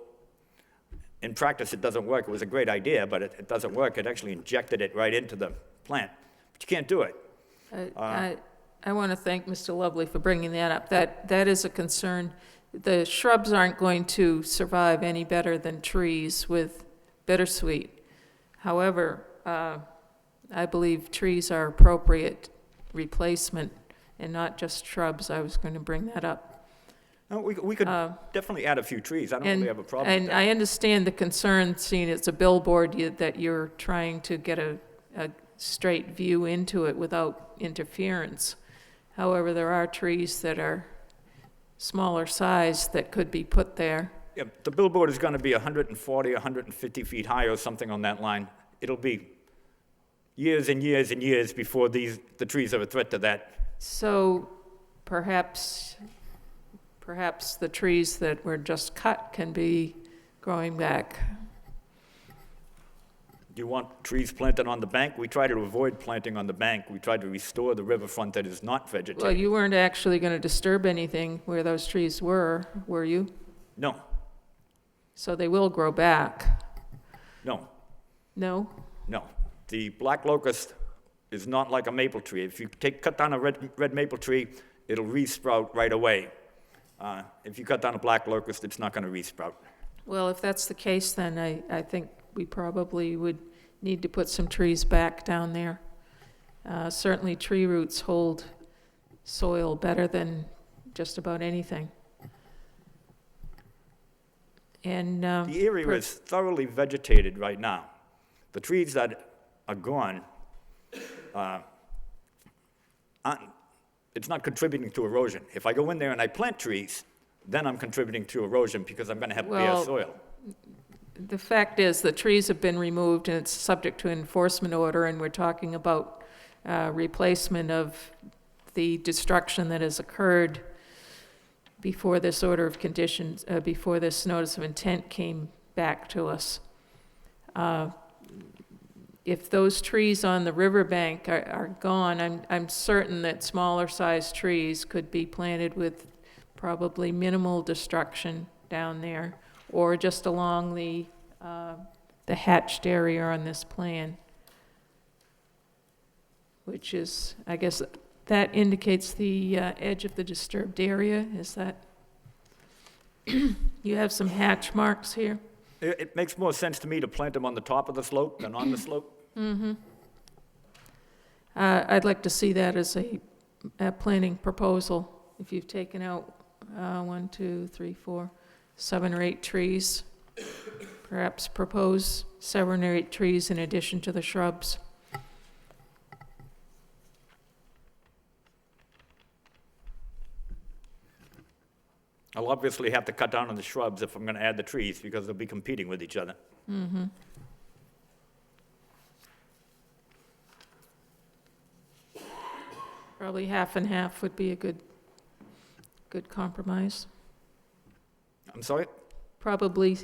in practice, it doesn't work. It was a great idea, but it doesn't work. It actually injected it right into the plant. But you can't do it. I want to thank Mr. Lovely for bringing that up. That is a concern. The shrubs aren't going to survive any better than trees with bittersweet. However, I believe trees are appropriate replacement and not just shrubs. I was going to bring that up. No, we could definitely add a few trees. I don't really have a problem with And that. I understand the concern, seeing it's a billboard, that you're trying to get a straight view into it without interference. However, there are trees that are smaller size that could be put there. Yeah, the billboard is going to be 140, 150 feet high or something on that line. It'll be years and years and years before the trees are a threat to that. So perhaps the trees that were just cut can be growing back. Do you want trees planted on the bank? We try to avoid planting on the bank. We try to restore the riverfront that is not vegetated. Well, you weren't actually going to disturb anything where those trees were you? No, So they will grow back? no, No? no. The black locust is not like a maple tree. If you cut down a red maple tree, it'll re-sprout right away. If you cut down a black locust, it's not going to re-sprout. Well, if that's the case, then I think we probably would need to put some trees back down there. Certainly tree roots hold soil better than just about anything. And The area is thoroughly vegetated right now. The trees that are gone, it's not contributing to erosion. If I go in there and I plant trees, then I'm contributing to erosion because I'm going to have bare Well, soil. the fact is, the trees have been removed, and it's subject to enforcement order, and we're talking about replacement of the destruction that has occurred before this order of conditions, before this notice of intent came back to us. if those trees on the riverbank are gone, I'm certain that smaller sized trees could be planted with probably minimal destruction down there, or just along the hatched area on this plan, which is, I guess, that indicates the edge of the disturbed area. Is that, you have some hatch marks here? It makes more sense to me to plant them on the top of the slope than on the slope. I'd like to see that as a planning proposal. If you've taken out 1, 2, 3, 4, 7 or 8 trees, perhaps propose 7 or 8 trees in addition to the shrubs. I'll obviously have to cut down on the shrubs if I'm going to add the trees, because they'll be competing with each other. Probably half and half would be a good compromise. I'm sorry? Probably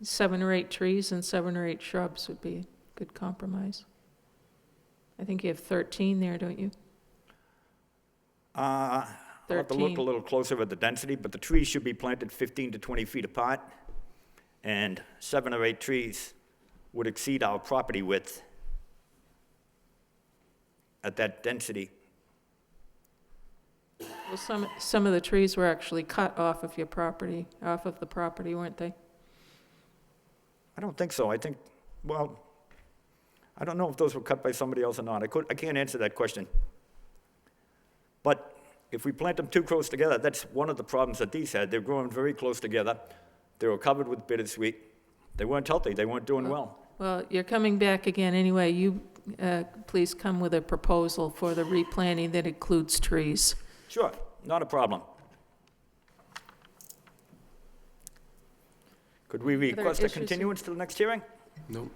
7 or 8 trees and 7 or 8 shrubs would be a good compromise. I think you have 13 there, don't you? I'll have to look 13. a little closer at the density, but the trees should be planted 15 to 20 feet apart, and 7 or 8 trees would exceed our property width at that density. Well, some of the trees were actually cut off of your property, off of the property, weren't they? I don't think so. I think, well, I don't know if those were cut by somebody else or not. I can't answer that question. But if we plant them too close together, that's one of the problems that these had. They're growing very close together. They were covered with bittersweet. They weren't healthy. They weren't doing well. Well, you're coming back again anyway. You please come with a proposal for the replanting that includes trees. Sure, not a problem. Could we request a issues here? continuance to the next hearing? Nope.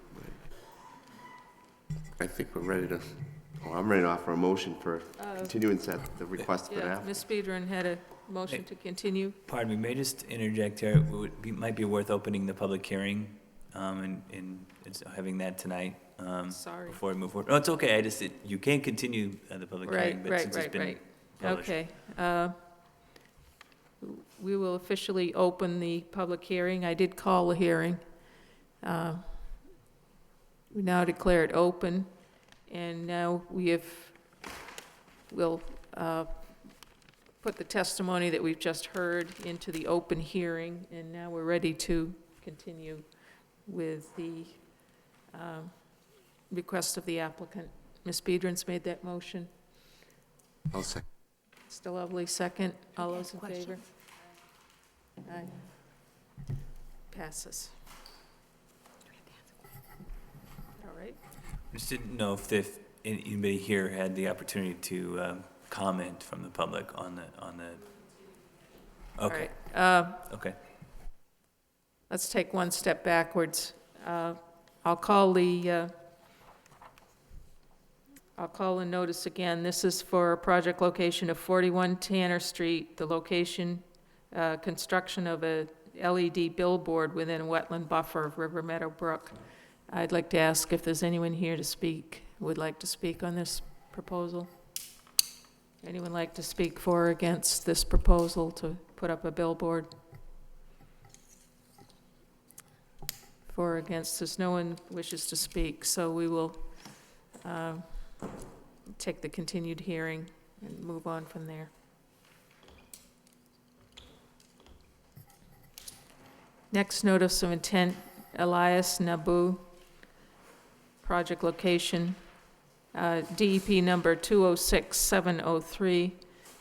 I think we're ready to, I'm ready to offer a motion for continuance at the request for Yeah, that. Ms. Speedron had a motion to continue. Pardon me, may I just interject here? Might be worth opening the public hearing, and having that tonight, Sorry. before we move forward. No, it's okay, you can continue the public hearing, Right, but since it's right, been right. published. Okay. We will officially open the public hearing. I did call the hearing. We now declare it open, and now we'll put the testimony that we've just heard into the open hearing, and now we're ready to continue with the request of the applicant. Ms. Bedron's made that motion. I'll second. Mr. Lovely, second. All those in favor? Aye. Passes. All right. Just didn't know if anybody here had the opportunity to comment from the public on the, All okay, right. okay. Let's take one step backwards. I'll call the notice again. This is for a project location of 41 Tanner Street, the location, construction of a LED billboard within a wetland buffer of River Meadow Brook. I'd like to ask if there's anyone here to speak, would like to speak on this proposal? Anyone like to speak for or against this proposal to put up a billboard? For or against, there's no one wishes to speak, so we will take the continued hearing and move on from there. Next notice of intent, Elias Nabu, project location, DEP number 206703,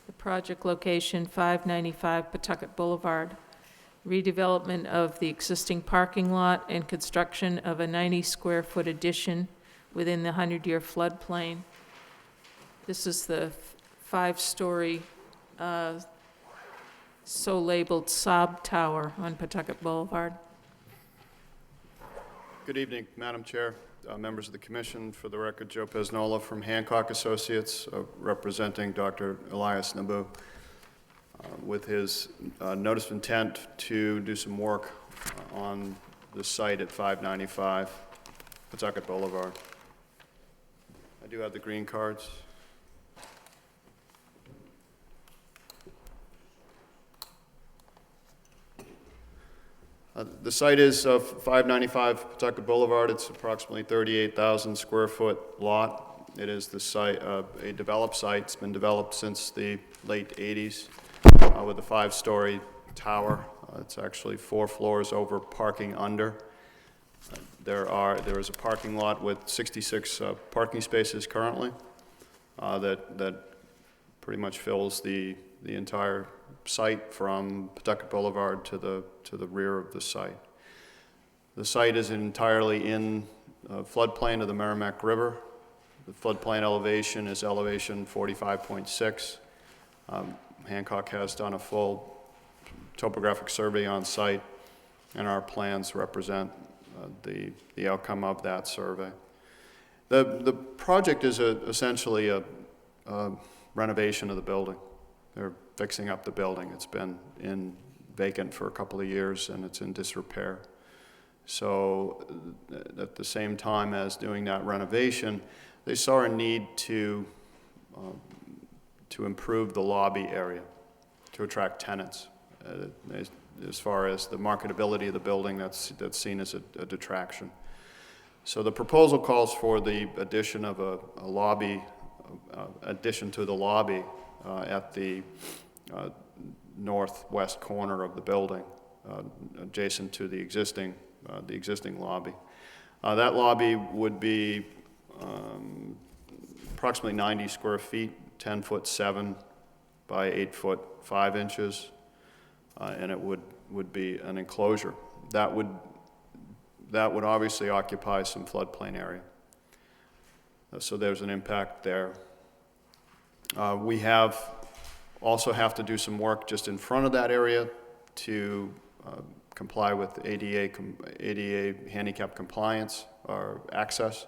the project location 595 Pawtucket Boulevard, redevelopment of the existing parking lot and construction of a 90-square-foot addition within the 100-year floodplain. This is the 5-story, so labeled Saab Tower on Pawtucket Boulevard. Good evening, Madam Chair, members of the commission. For the record, Joe Pesnola from Hancock Associates, representing Dr. Elias Nabu, with his notice of intent to do some work on the site at 595 Pawtucket Boulevard. I do have the green cards. The site is 595 Pawtucket Boulevard. It's approximately 38,000 square foot lot. It is the site, a developed site. It's been developed since the late 80s with a 5-story tower. It's actually 4 floors over, parking under. There is a parking lot with 66 parking spaces currently that pretty much fills the entire site from Pawtucket Boulevard to the rear of the site. The site is entirely in floodplain of the Merrimack River. The floodplain elevation is elevation 45.6. Hancock has done a full topographic survey on site, and our plans represent the outcome of that survey. The project is essentially a renovation of the building. They're fixing up the building. It's been vacant for a couple of years, and it's in disrepair. So at the same time as doing that renovation, they saw a need to improve the lobby area, to attract tenants. As far as the marketability of the building, that's seen as a detraction. So the proposal calls for the addition of a lobby, addition to the lobby at the northwest corner of the building, adjacent to the existing lobby. That lobby would be approximately 90 square feet, 10'7" by 8'5" inches, and it would be an enclosure. That would obviously occupy some floodplain area. So there's an impact there. We also have to do some work just in front of that area to comply with ADA handicap compliance or access.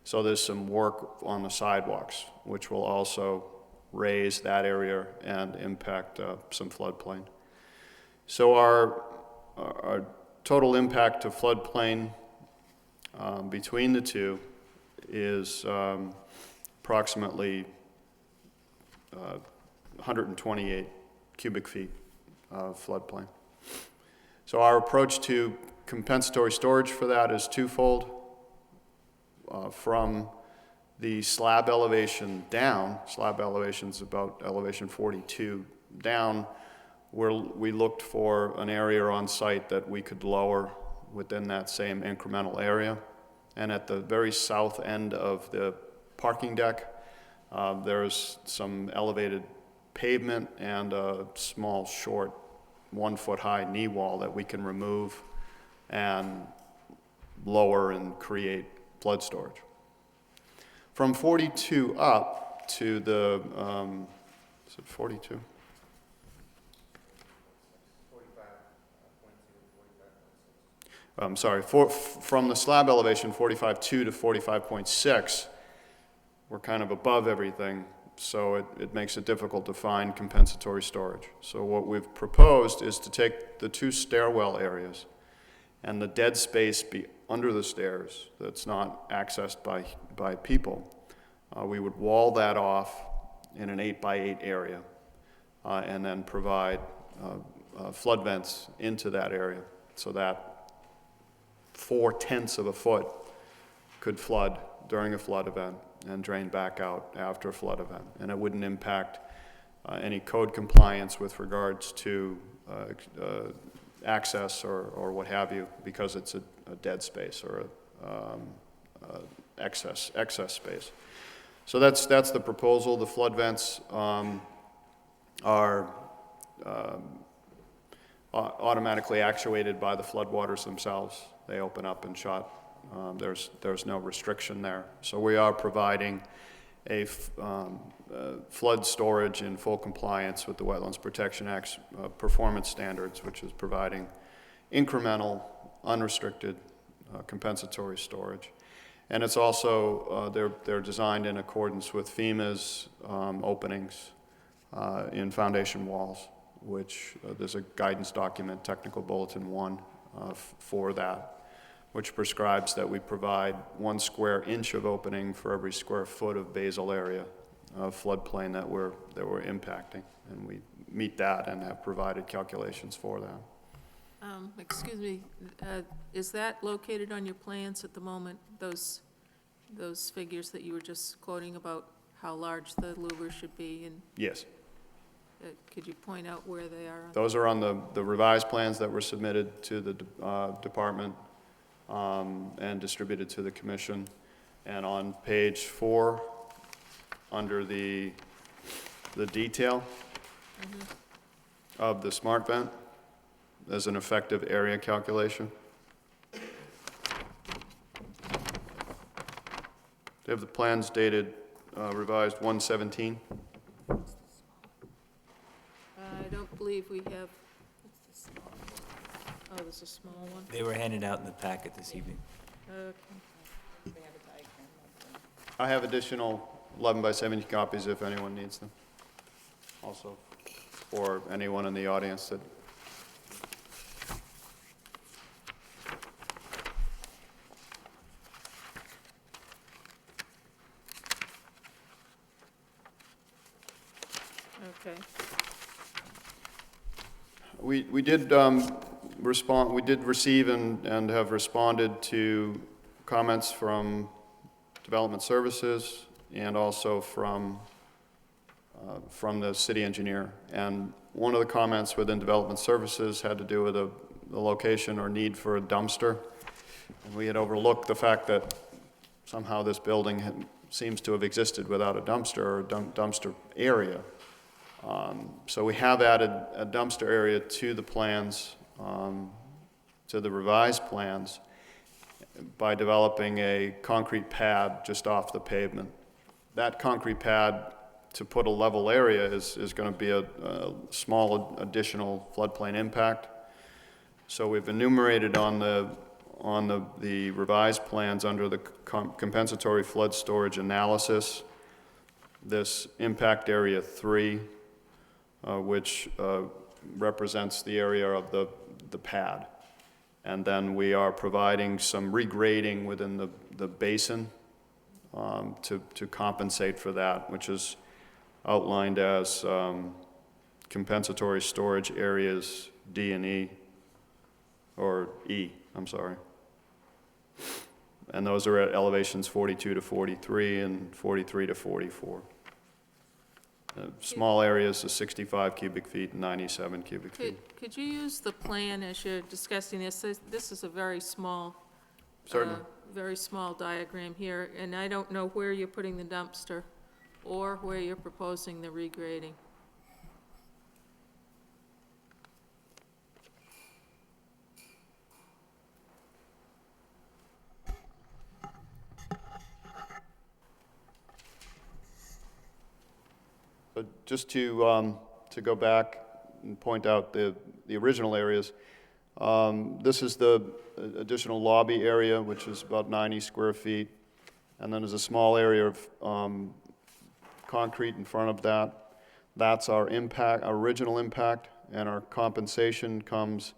So there's some work on the sidewalks, which will also raise that area and impact some floodplain. So our total impact to floodplain between the two is approximately 128 cubic feet of floodplain. So our approach to compensatory storage for that is twofold. From the slab elevation down, slab elevation is about elevation 42 down, where we looked for an area on site that we could lower within that same incremental area. And at the very south end of the parking deck, there's some elevated pavement and a small, short, 1-foot-high knee wall that we can remove and lower and create flood storage. From 42 up to the, is it 42? I'm sorry, from the slab elevation 45.2 to 45.6, we're kind of above everything, so it makes it difficult to find compensatory storage. So what we've proposed is to take the 2 stairwell areas and the dead space under the stairs that's not accessed by people. We would wall that off in an 8x8 area and then provide flood vents into that area so that 4/10 of a foot could flood during a flood event and drain back out after a flood event. And it wouldn't impact any code compliance with regards to access or what have you, because it's a dead space or excess space. So that's the proposal. The flood vents are automatically actuated by the floodwaters themselves. They open up and shut. There's no restriction there. So we are providing a flood storage in full compliance with the Wetlands Protection Act's performance standards, which is providing incremental, unrestricted, compensatory storage. And it's also, they're designed in accordance with FEMA's openings in foundation walls, which there's a guidance document, Technical Bulletin 1, for that. which prescribes that we provide 1 square inch of opening for every square foot of basal area of floodplain that we're impacting. And we meet that and have provided calculations for that. Excuse me, is that located on your plans at the moment, those figures that you were just quoting about how large the louver should be, and Yes. could you point out where they are? Those are on the revised plans that were submitted to the department and distributed to the commission. And on page 4, under the detail of the smart vent, there's an effective area calculation. They have the plans dated revised 1/17. I don't believe we have, what's the small one? Oh, there's a small one? They were handed out in the packet this evening. Okay. I have additional 11 by 17 copies if anyone needs them, also, or anyone in the audience that. Okay. We did respond, we did receive and have responded to comments from Development Services and also from the city engineer. And one of the comments within Development Services had to do with the location or need for a dumpster. And we had overlooked the fact that somehow this building seems to have existed without a dumpster or a dumpster area. So we have added a dumpster area to the plans, to the revised plans, by developing a concrete pad just off the pavement. That concrete pad, to put a level area, is going to be a small additional floodplain impact. So we've enumerated on the revised plans under the compensatory flood storage analysis this impact area 3, which represents the area of the pad. And then we are providing some regrading within the basin to compensate for that, which is outlined as compensatory storage areas D and E, or E, I'm sorry. And those are at elevations 42 to 43 and 43 to 44. Small areas of 65 cubic feet and 97 cubic feet. Could you use the plan as you're discussing this? This is a very small, Certainly. very small diagram here, and I don't know where you're putting the dumpster or where you're proposing the regrading. So just to go back and point out the original areas, this is the additional lobby area, which is about 90 square feet. And then there's a small area of concrete in front of that. That's our impact, our original impact, and our compensation comes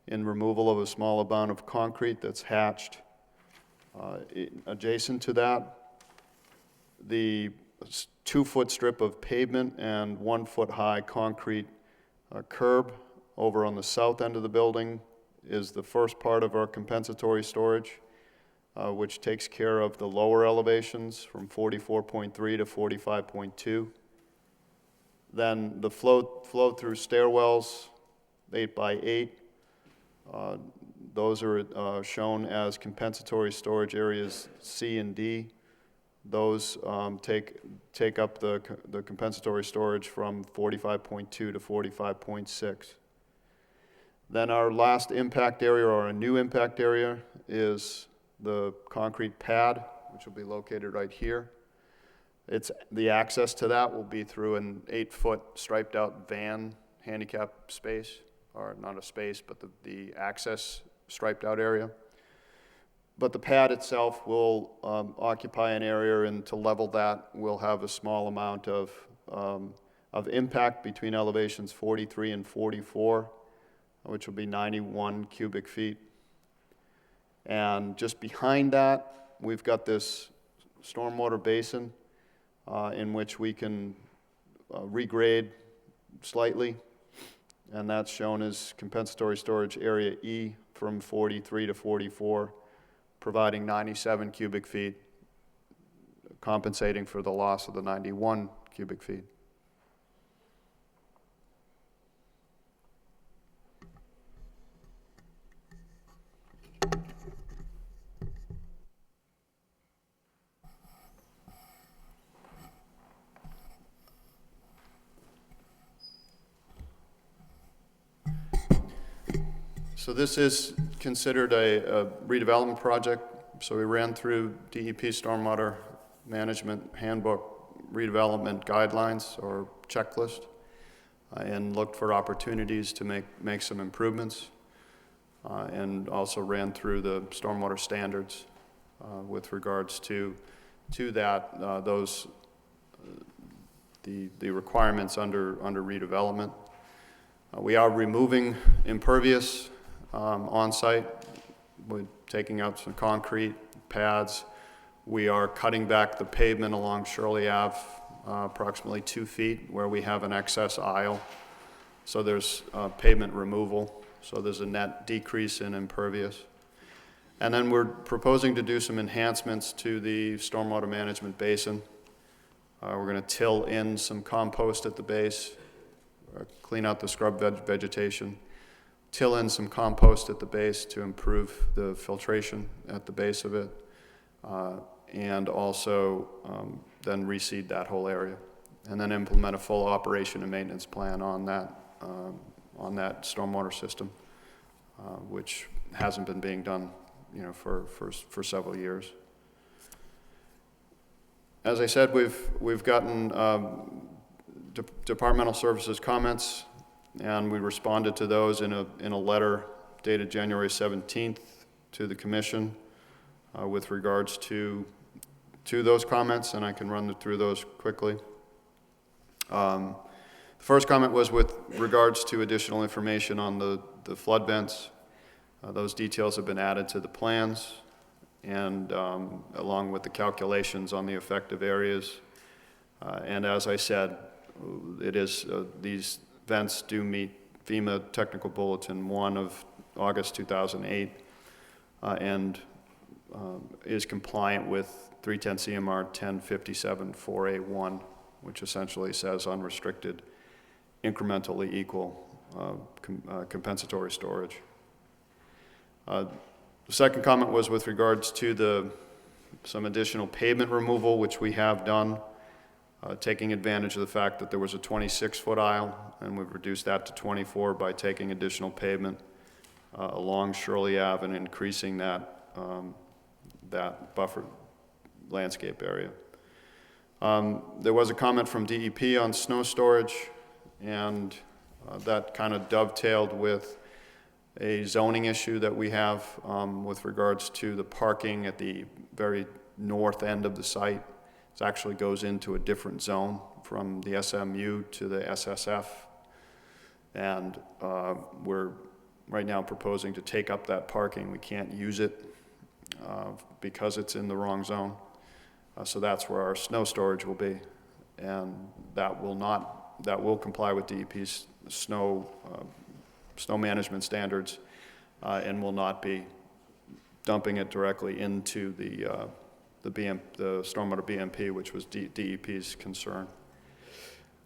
in removal of a small amount of concrete that's hatched adjacent to that. The 2-foot strip of pavement and 1-foot high concrete curb over on the south end of the building is the first part of our compensatory storage, which takes care of the lower elevations from 44.3 to 45.2. Then the flow-through stairwells, 8 by 8, those are shown as compensatory storage areas C and D. Those take up the compensatory storage from 45.2 to 45.6. Then our last impact area, or a new impact area, is the concrete pad, which will be located right here. The access to that will be through an 8-foot striped out van handicap space, or not a space, but the access striped out area. But the pad itself will occupy an area, and to level that, we'll have a small amount of impact between elevations 43 and 44, which will be 91 cubic feet. And just behind that, we've got this stormwater basin in which we can regrade slightly, and that's shown as compensatory storage area E from 43 to 44, providing 97 cubic feet, compensating for the loss of the 91 cubic feet. So this is considered a redevelopment project. So we ran through DEP Stormwater Management Handbook redevelopment guidelines or checklist and looked for opportunities to make some improvements and also ran through the stormwater standards with regards to that, the requirements under redevelopment. We are removing impervious on-site. We're taking out some concrete pads. We are cutting back the pavement along Shirley Ave approximately 2 feet where we have an excess aisle. So there's pavement removal. So there's a net decrease in impervious. And then we're proposing to do some enhancements to the stormwater management basin. We're going to till in some compost at the base, clean out the scrub vegetation, till in some compost at the base to improve the filtration at the base of it, and also then reseed that whole area, and then implement a full operation and maintenance plan on that stormwater system, which hasn't been being done, for several years. As I said, we've gotten departmental services comments, and we responded to those in a letter dated January 17th to the commission with regards to those comments, and I can run through those quickly. The first comment was with regards to additional information on the flood vents. Those details have been added to the plans, and along with the calculations on the effective areas. And as I said, it is these vents do meet FEMA Technical Bulletin 1 of August 2008 and is compliant with 310 CMR 1057 4A1, which essentially says unrestricted, incrementally equal compensatory storage. The second comment was with regards to some additional pavement removal, which we have done, taking advantage of the fact that there was a 26-foot aisle, and we've reduced that to 24 by taking additional pavement along Shirley Ave and increasing that buffered landscape area. There was a comment from DEP on snow storage, and that kind of dovetailed with a zoning issue that we have with regards to the parking at the very north end of the site. It actually goes into a different zone from the SMU to the SSF. And we're right now proposing to take up that parking. We can't use it because it's in the wrong zone. So that's where our snow storage will be. And that will comply with DEP's snow management standards and will not be dumping it directly into the stormwater BMP, which was DEP's concern.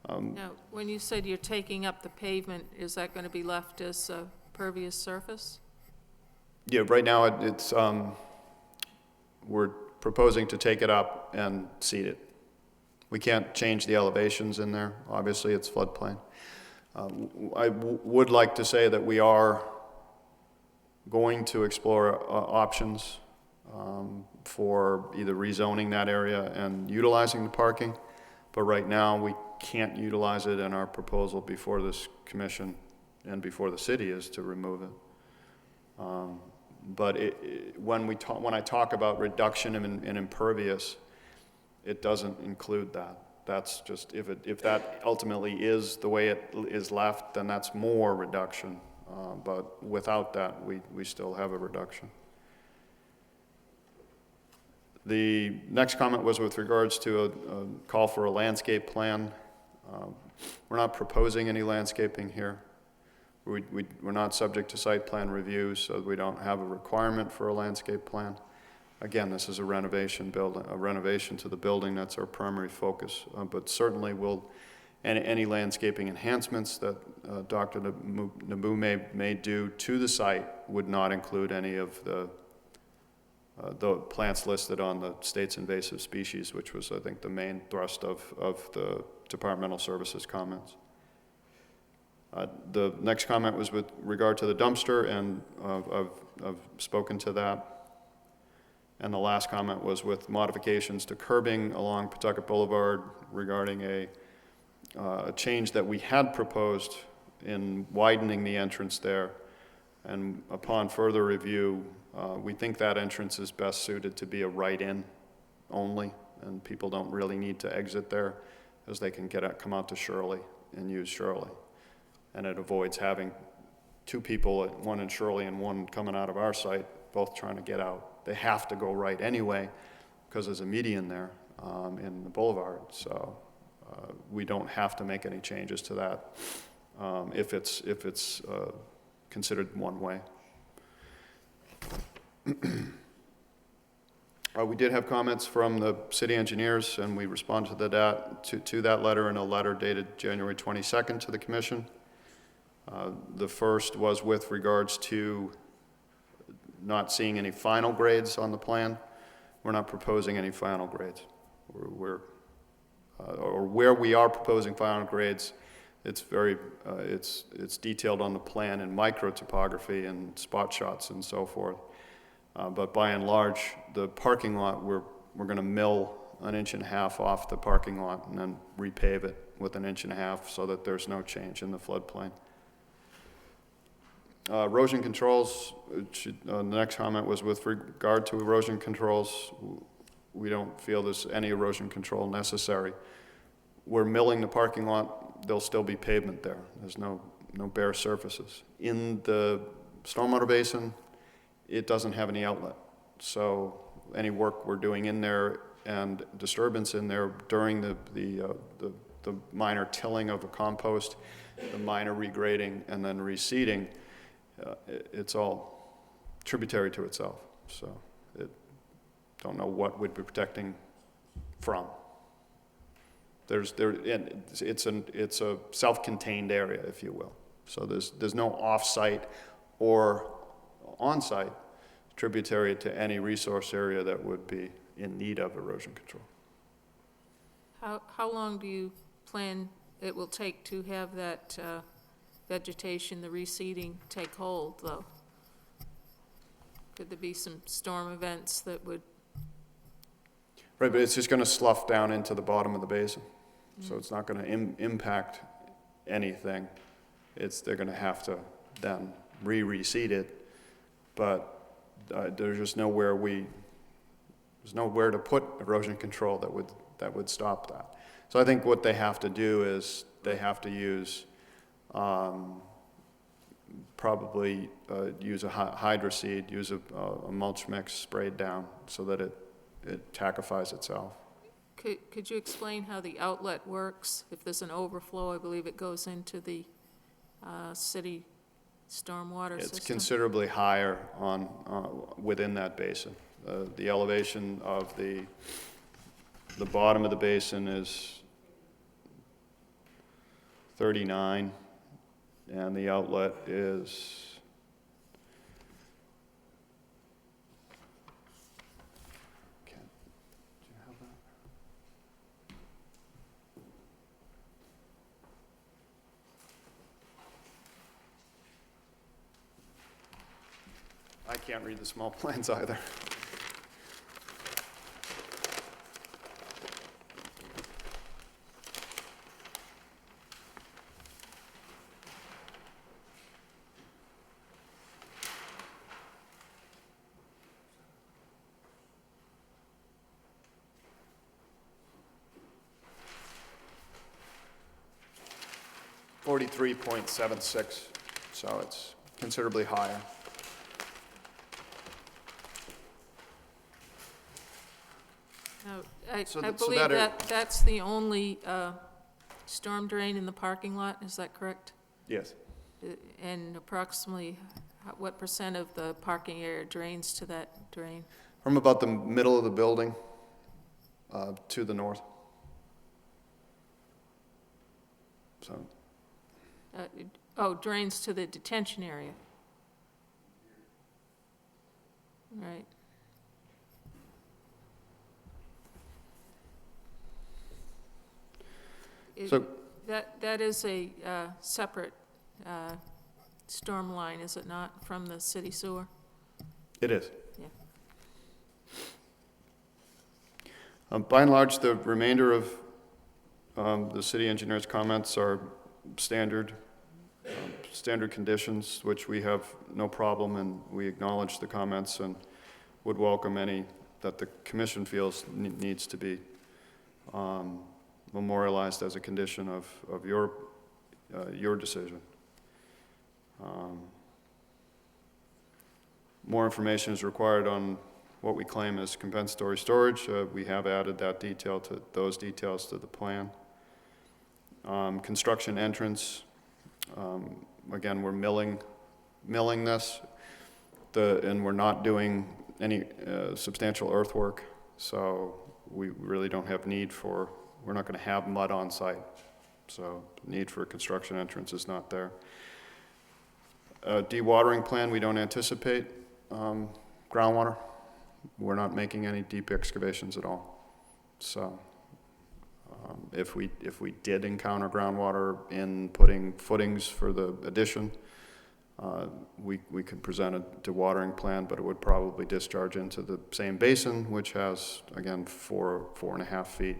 Now, when you said you're taking up the pavement, is that going to be left as a pervious surface? Yeah, right now it's we're proposing to take it up and seed it. We can't change the elevations in there. Obviously, it's floodplain. I would like to say that we are going to explore options for either rezoning that area and utilizing the parking, but right now we can't utilize it, and our proposal before this commission and before the city is to remove it. But when I talk about reduction in impervious, it doesn't include that. That's just, if that ultimately is the way it is left, then that's more reduction. But without that, we still have a reduction. The next comment was with regards to a call for a landscape plan. We're not proposing any landscaping here. We're not subject to site plan review, so we don't have a requirement for a landscape plan. Again, this is a renovation to the building. That's our primary focus. But certainly any landscaping enhancements that Dr. Naboo may do to the site would not include any of the plants listed on the state's invasive species, which was, I think, the main thrust of the departmental services comments. The next comment was with regard to the dumpster, and I've spoken to that. And the last comment was with modifications to curbing along Pawtucket Boulevard regarding a change that we had proposed in widening the entrance there. And upon further review, we think that entrance is best suited to be a right-in only, and people don't really need to exit there, as they can come out to Shirley and use Shirley. And it avoids having two people, one in Shirley and one coming out of our site, both trying to get out. They have to go right anyway, because there's a median there in the boulevard. So we don't have to make any changes to that if it's considered one way. We did have comments from the city engineers, and we responded to that letter in a letter dated January 22nd to the commission. The first was with regards to not seeing any final grades on the plan. We're not proposing any final grades. Or where we are proposing final grades, it's detailed on the plan in micro topography and spot shots and so forth. But by and large, the parking lot, we're going to mill 1.5 inches off the parking lot and then repave it with 1.5 inches so that there's no change in the floodplain. Erosion controls, the next comment was with regard to erosion controls. We don't feel there's any erosion control necessary. We're milling the parking lot, there'll still be pavement there. There's no bare surfaces. In the stormwater basin, it doesn't have any outlet. So any work we're doing in there and disturbance in there during the minor tilling of the compost, the minor regrading, and then reseeding, it's all tributary to itself. So don't know what we'd be protecting from. It's a self-contained area, if you will. So there's no off-site or on-site tributary to any resource area that would be in need of erosion control. How long do you plan it will take to have that vegetation, the reseeding, take hold, though? Could there be some storm events that would? Right, but it's just going to slough down into the bottom of the basin. So it's not going to impact anything. They're going to have to then reseed it, but there's just nowhere to put erosion control that would stop that. So I think what they have to do is they have to use probably use a hydroseed, use a mulch mix sprayed down so that it tackifies itself. Could you explain how the outlet works? If there's an overflow, I believe it goes into the city stormwater system. It's considerably higher within that basin. The elevation of the bottom of the basin is 39, and the outlet is 40. I can't read the small plans either. .76, so it's considerably higher. I So that believe are- that's the only storm drain in the parking lot, is that correct? Yes. And approximately, what % of the parking area drains to that drain? From about the middle of the building to the north. So, Drains to the detention area. Right. So- That is a separate storm line, is it not, from the city sewer? it is. Yeah. By and large, the remainder of the city engineer's comments are standard conditions, which we have no problem, and we acknowledge the comments and would welcome any that the commission feels needs to be memorialized as a condition of your decision. More information is required on what we claim is compensatory storage. We have added those details to the plan. Construction entrance, again, we're milling this, and we're not doing any substantial earthwork, so we really don't have we're not going to have mud on site, so need for a construction entrance is not there. Dewatering plan, we don't anticipate groundwater. We're not making any deep excavations at all. So if we did encounter groundwater in putting footings for the addition, we could present a dewatering plan, but it would probably discharge into the same basin, which has, again, 4.5 feet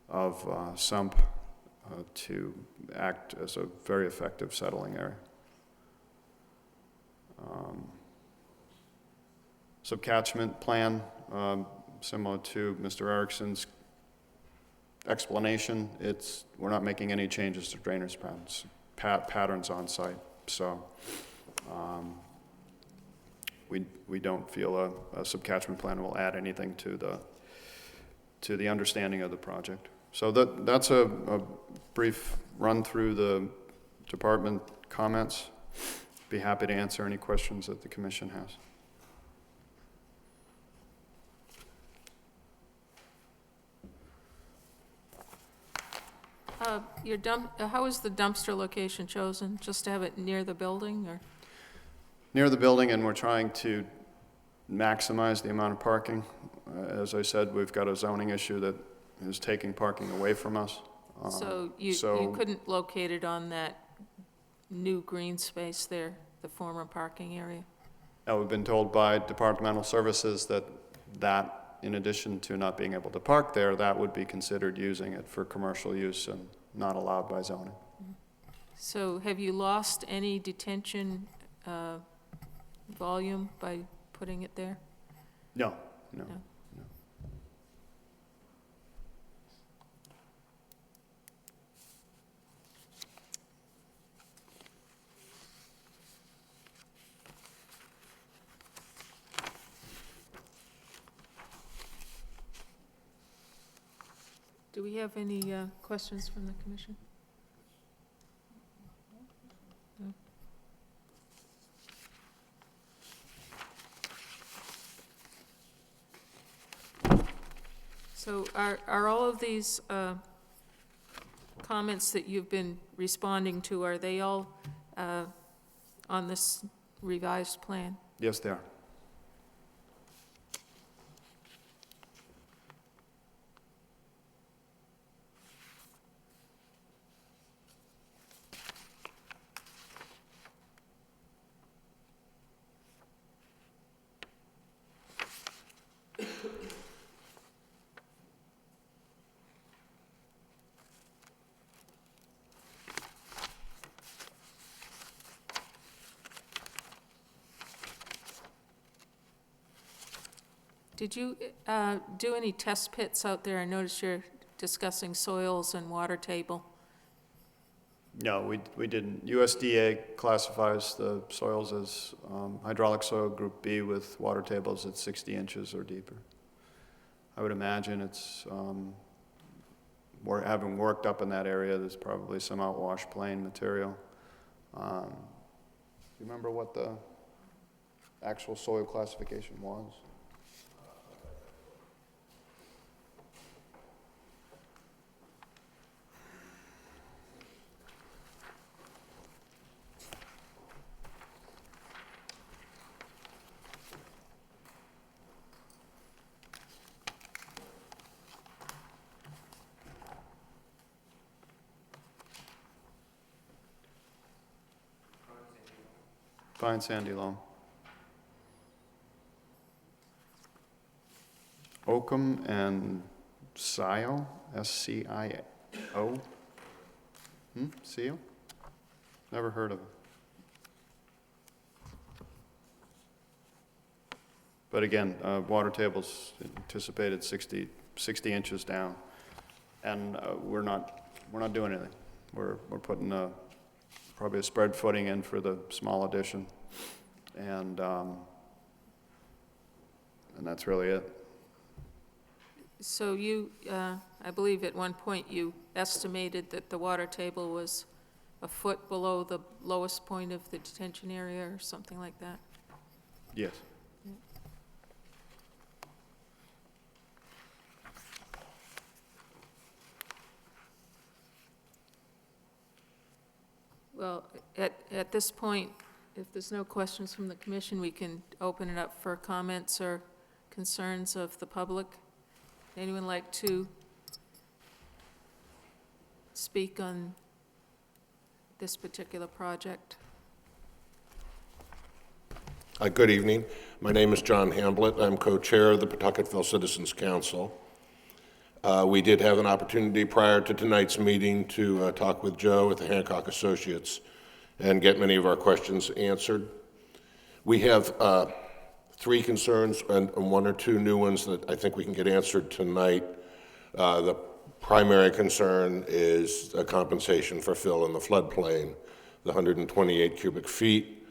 of sump to act as a very effective settling area. Subcatchment plan, similar to Mr. Erickson's explanation, we're not making any changes to drainage patterns on site, so we don't feel a subcatchment plan will add anything to the understanding of the project. So that's a brief run through the department comments. Be happy to answer any questions that the commission has. How is the dumpster location chosen? Just to have it near the building, or? Near the building, and we're trying to maximize the amount of parking. As I said, we've got a zoning issue that is taking parking away from us. So you couldn't locate it on that new green space there, the former parking area? We've been told by departmental services that in addition to not being able to park there, that would be considered using it for commercial use and not allowed by zoning. So have you lost any detention volume by putting it there? No. Do we have any questions from the commission? No? So are all of these comments that you've been responding to, are they all on this revised plan? Yes, they are. Did you do any test pits out there? I noticed you're discussing soils and water table. No, we didn't. USDA classifies the soils as hydraulic soil group B with water tables at 60 inches or deeper. I would imagine it's, having worked up in that area, there's probably some outwash plain material. Do you remember what the actual soil classification was? Fine sandy loam. Oakum and Scio, S-C-I-O? Seal? Never heard of it. But again, water table's anticipated 60 inches down, and we're not doing anything. We're putting probably a spread footing in for the small addition, and that's really it. So you, I believe at one point you estimated that the water table was a foot below the lowest point of the detention area or something like that? Yes. Well, at this point, if there's no questions from the commission, we can open it up for comments or concerns of the public. Anyone like to speak on this particular project? Good evening. My name is John Hamblett. I'm co-chair of the Pawtucketville Citizens Council. We did have an opportunity prior to tonight's meeting to talk with Joe at the Hancock Associates and get many of our questions answered. We have 3 concerns and 1 or 2 new ones that I think we can get answered tonight. The primary concern is a compensation for fill in the floodplain, the 128 cubic feet.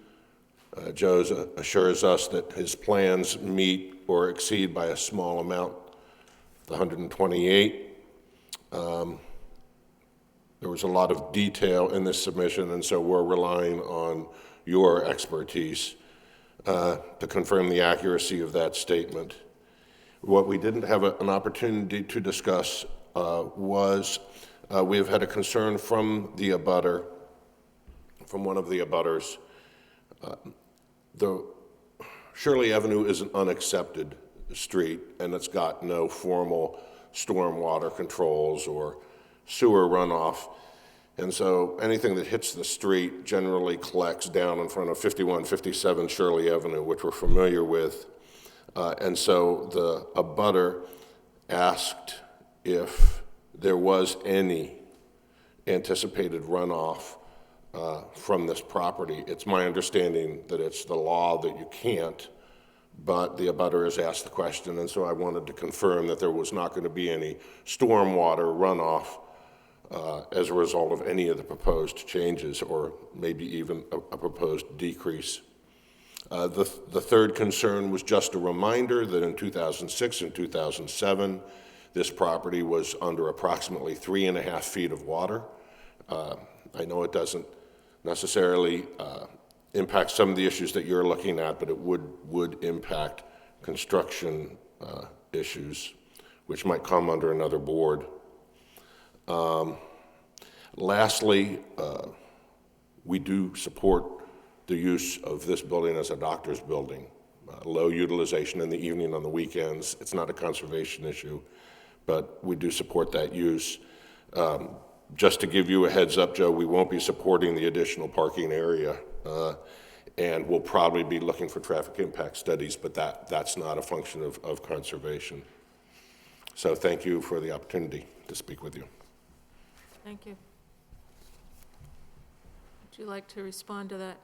Joe assures us that his plans meet or exceed by a small amount the 128. There was a lot of detail in this submission, and so we're relying on your expertise to confirm the accuracy of that statement. What we didn't have an opportunity to discuss was we have had a concern from the abutter, from one of the abutters. The Shirley Avenue is an unaccepted street, and it's got no formal stormwater controls or sewer runoff. And so anything that hits the street generally collects down in front of 5157 Shirley Avenue, which we're familiar with. And so the abutter asked if there was any anticipated runoff from this property. It's my understanding that it's the law that you can't, but the abutter has asked the question, and so I wanted to confirm that there was not going to be any stormwater runoff as a result of any of the proposed changes, or maybe even a proposed decrease. The third concern was just a reminder that in 2006 and 2007, this property was under approximately 3.5 feet of water. I know it doesn't necessarily impact some of the issues that you're looking at, but it would impact construction issues, which might come under another board. Lastly, we do support the use of this building as a doctor's building. Low utilization in the evening on the weekends. It's not a conservation issue, but we do support that use. Just to give you a heads up, Joe, we won't be supporting the additional parking area, and we'll probably be looking for traffic impact studies, but that's not a function of conservation. So thank you for the opportunity to speak with you. Thank you. Would you like to respond to that?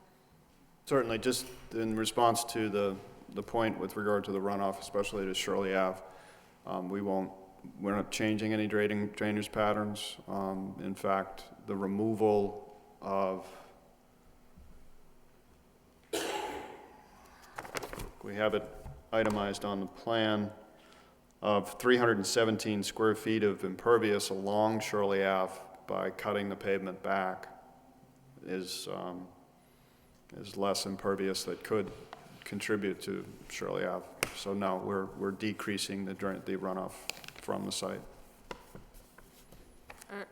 Certainly, just in response to the point with regard to the runoff, especially to Shirley Ave, we're not changing any drainage patterns. In fact, the removal of, we have it itemized on the plan, of 317 square feet of impervious along Shirley Ave by cutting the pavement back is less impervious that could contribute to Shirley Ave. So no, we're decreasing the runoff from the site.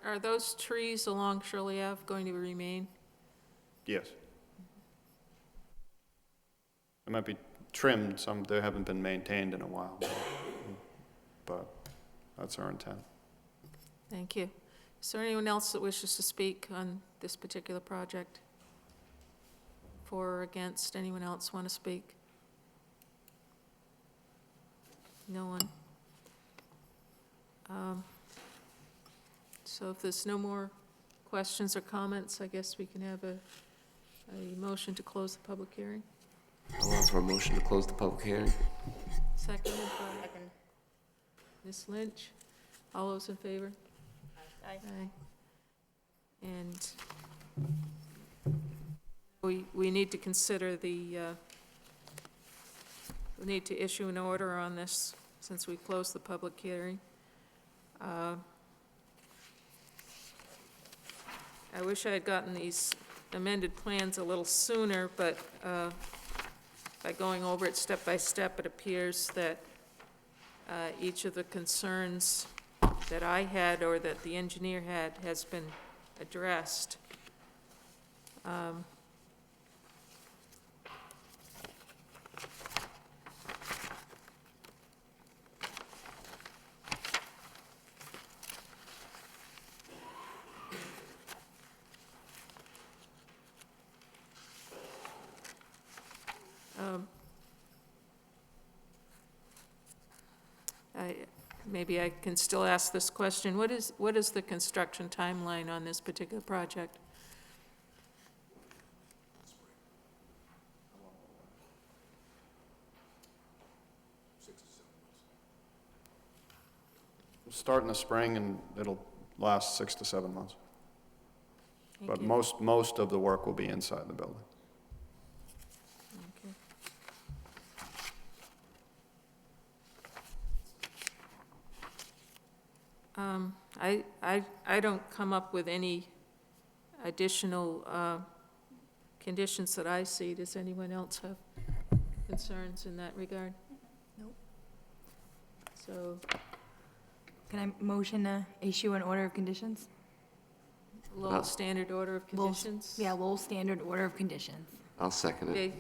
Are those trees along Shirley Ave going to remain? Yes. They might be trimmed, some, they haven't been maintained in a while, but that's our intent. Thank you. Is there anyone else that wishes to speak on this particular project? For or against? Anyone else want to speak? No one? So if there's no more questions or comments, I guess we can have a motion to close the public hearing. I'll offer a motion to close the public hearing. Seconded by Ms. Lynch. All those in favor? Aye. Aye. And we need to consider we need to issue an order on this since we closed the public hearing. I wish I had gotten these amended plans a little sooner, but by going over it step by step, it appears that each of the concerns that I had or that the engineer had has been addressed. Maybe I can still ask this question. What is the construction timeline on this particular project? We'll start in the spring and it'll last 6 to 7 months. Thank But you. most of the work will be inside the building. Okay. I don't come up with any additional conditions that I see. Does anyone else have concerns in that regard? Nope. So, Can I motion to issue an order of conditions? Lowell standard order of Lowell's- conditions? Yeah, Lowell standard order of conditions. I'll second it.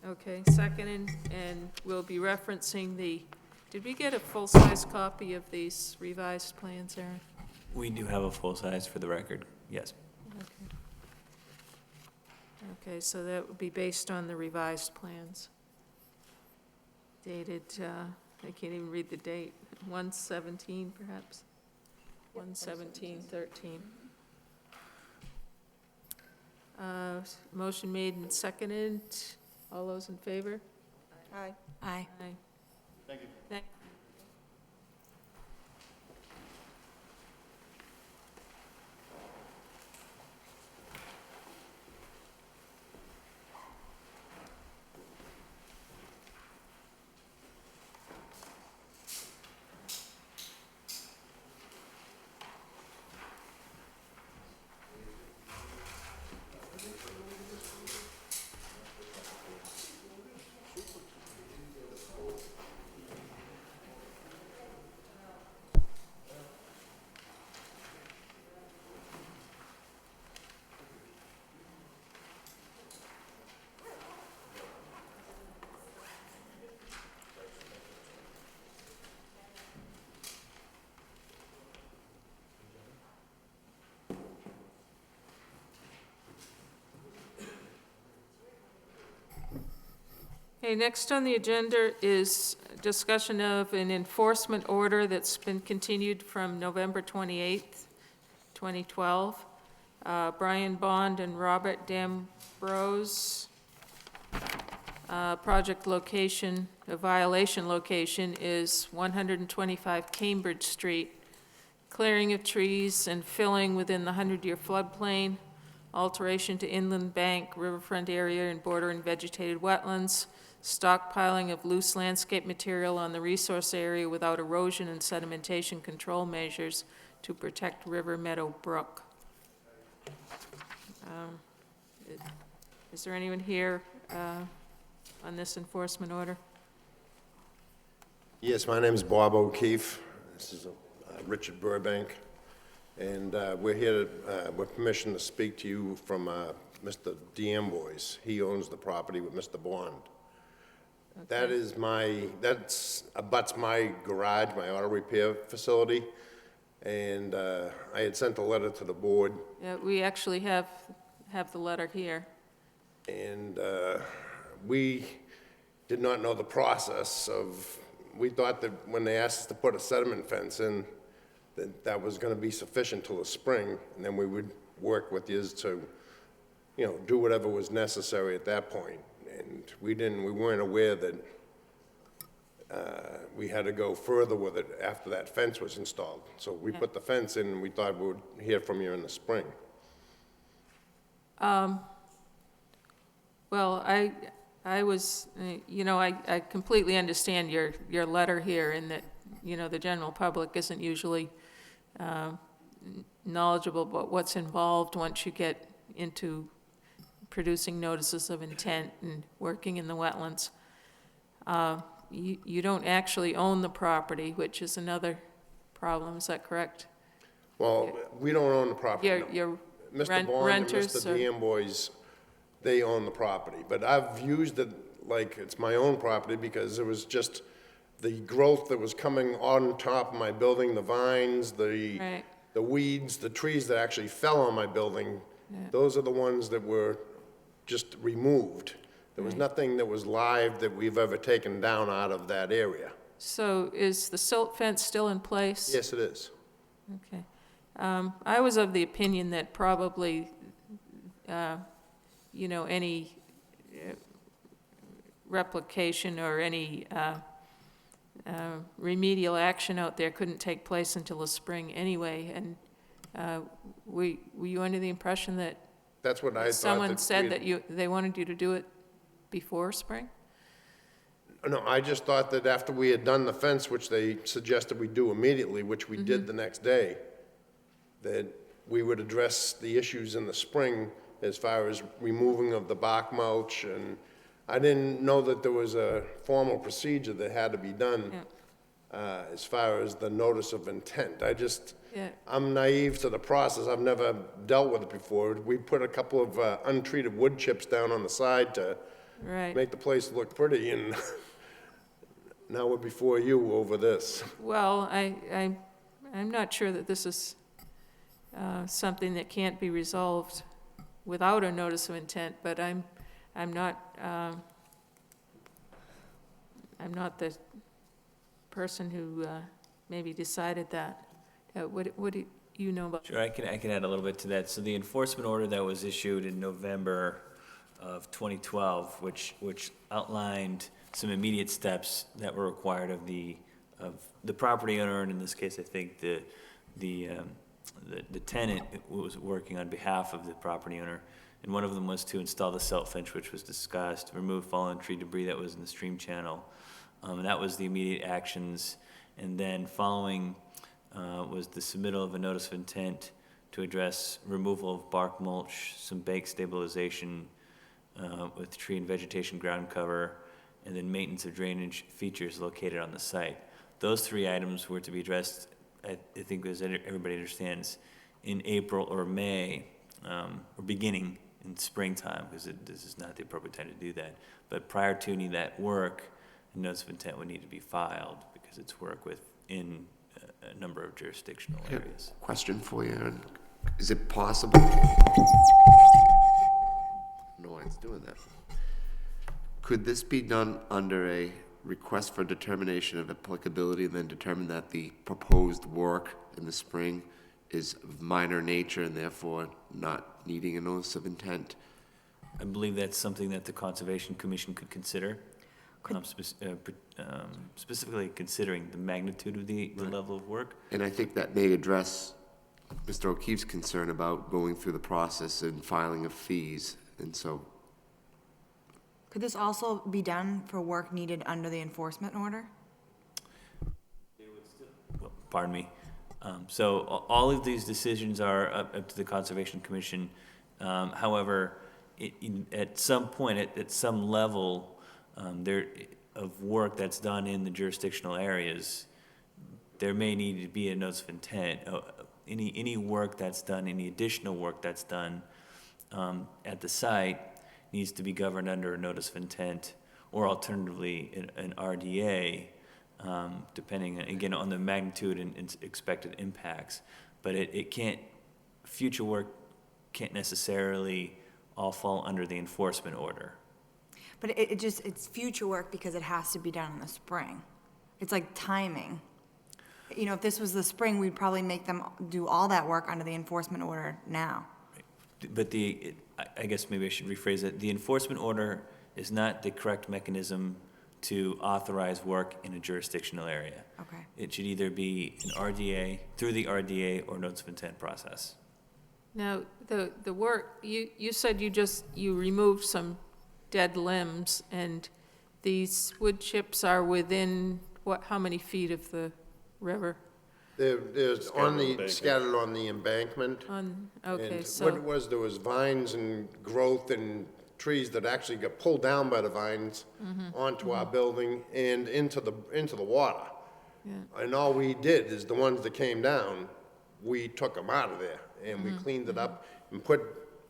Okay, second, and we'll be referencing did we get a full-size copy of these revised plans, Aaron? We do have a full size for the record, yes. Okay. Okay, so that would be based on the revised plans. Dated, I can't even read the date, 1/17 perhaps? 1/17/13. Motion made and seconded. All those in favor? Aye. Aye. Aye. Thank you. Thank- Okay, next on the agenda is discussion of an enforcement order that's been continued from November 28th, 2012. Brian Bond and Robert Dambrose. Project location, the violation location is 125 Cambridge Street. Clearing of trees and filling within the 100-year floodplain. alteration to inland bank, riverfront area and bordering vegetated wetlands, stockpiling of loose landscape material on the resource area without erosion and sedimentation control measures to protect river meadow brook. Is there anyone here on this enforcement order? Yes, my name is Bob O'Keefe. This is Richard Burbank. And we're here with permission to speak to you from Mr. D'Amboise. He owns the property with Mr. Bond. Okay. That's abuts my garage, my auto repair facility. And I had sent a letter to the board. Yeah, we actually have the letter here. And we did not know the process of, we thought that when they asked us to put a sediment fence in, that was gonna be sufficient till the spring, and then we would work with you to, do whatever was necessary at that point. And we weren't aware that we had to go further with it after that fence was installed. So we put the fence in, and we thought we would hear from you in the spring. Well, I was, I completely understand your letter here, in that, the general public isn't usually knowledgeable about what's involved once you get into producing notices of intent and working in the wetlands. You don't actually own the property, which is another problem, is that correct? Well, we don't own the property. no. You're Mr. Bond and renters, Mr. or- D'Amboise, they own the property. But I've used it like it's my own property because it was just the growth that was coming on top of my building, the vines, Right. the weeds, the trees that actually fell on my building. Those are the ones that were just removed. There was nothing that was live that we've ever taken down out of that area. So is the silt fence still in place? Yes, it is. Okay. I was of the opinion that probably, any replication or any remedial action out there couldn't take place until the spring anyway. And were you under the impression that That's what I thought. someone said that they wanted you to do it before spring? No, I just thought that after we had done the fence, which they suggested we do immediately, which we did the next day, that we would address the issues in the spring as far as removing of the bark mulch, and I didn't know that there was a formal procedure that had to be done as far as the notice of intent. Yeah. I'm naive to the process. I've never dealt with it before. We put a couple of untreated wood chips down on the side to Right. make the place look pretty, and now we're before you over this. Well, I'm not sure that this is something that can't be resolved without a notice of intent, but I'm not the person who maybe decided that. What do you know about? Sure, I can add a little bit to that. So the enforcement order that was issued in November of 2012, which outlined some immediate steps that were required of the property owner, and in this case, I think the tenant was working on behalf of the property owner, and one of them was to install the silt fence, which was discussed, remove fallen tree debris that was in the stream channel, and that was the immediate actions. And then following was the submittal of a notice of intent to address removal of bark mulch, some bank stabilization with tree and vegetation ground cover, and then maintenance of drainage features located on the site. Those three items were to be addressed, I think, as everybody understands, in April or May, or beginning in springtime, because this is not the appropriate time to do that. But prior to any of that work, a notice of intent would need to be filed, because it's work within a number of jurisdictional areas. Question for you, Aaron. Is it possible? No one's doing that. Could this be done under a request for determination of applicability, and then determine that the proposed work in the spring is of minor nature and therefore not needing a notice of intent? I believe that's something that the Conservation Commission could consider, specifically considering the magnitude of the level of work. And I think that may address Mr. O'Keefe's concern about going through the process and filing of fees, and so, Could this also be done for work needed under the enforcement order? Pardon me. So all of these decisions are up to the Conservation Commission. However, at some point, at some level, there of work that's done in the jurisdictional areas, there may need to be a notice of intent. Any work that's done, any additional work that's done at the site needs to be governed under a notice of intent, or alternatively, an RDA, depending, again, on the magnitude and expected impacts. But it can't, future work can't necessarily all fall under the enforcement order. But it's future work because it has to be done in the spring. It's like timing. You know, if this was the spring, we'd probably make them do all that work under the enforcement order now. But I guess maybe I should rephrase it. The enforcement order is not the correct mechanism to authorize work in a jurisdictional area. Okay. It should either be an RDA, through the RDA, or notice of intent process. Now, the work, you said you removed some dead limbs, and these wood chips are within, how many feet of the river? There's scattered on the embankment. Okay, And so. what it was, there was vines and growth and trees that actually got pulled down by the vines onto our building and into the water. Yeah. And all we did is the ones that came down, we took them out of there and we cleaned it up and put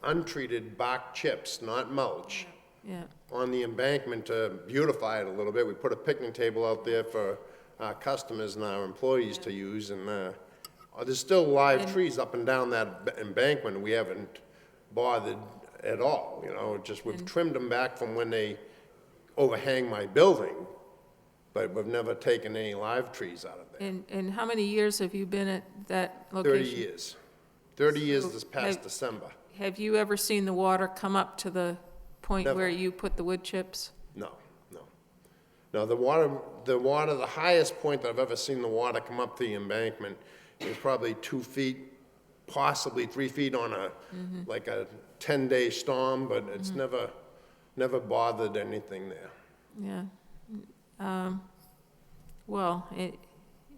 untreated bark chips, not mulch, Yeah, on the embankment to beautify it a little bit. We put a picnic table out there for our customers and our employees to use, and there's still live trees up and down that embankment. We haven't bothered at all, you know, just we've trimmed them back from when they overhang my building, but we've never taken any live trees out of there. and how many years have you been at that location? 30 years. 30 years So this past have- December. Have you ever seen the water come up to the point Never. where you put the wood chips? No, no. No, the highest point that I've ever seen the water come up the embankment is probably 2 feet, possibly 3 feet on like a 10-day storm, but it's never bothered anything there. Yeah. Well,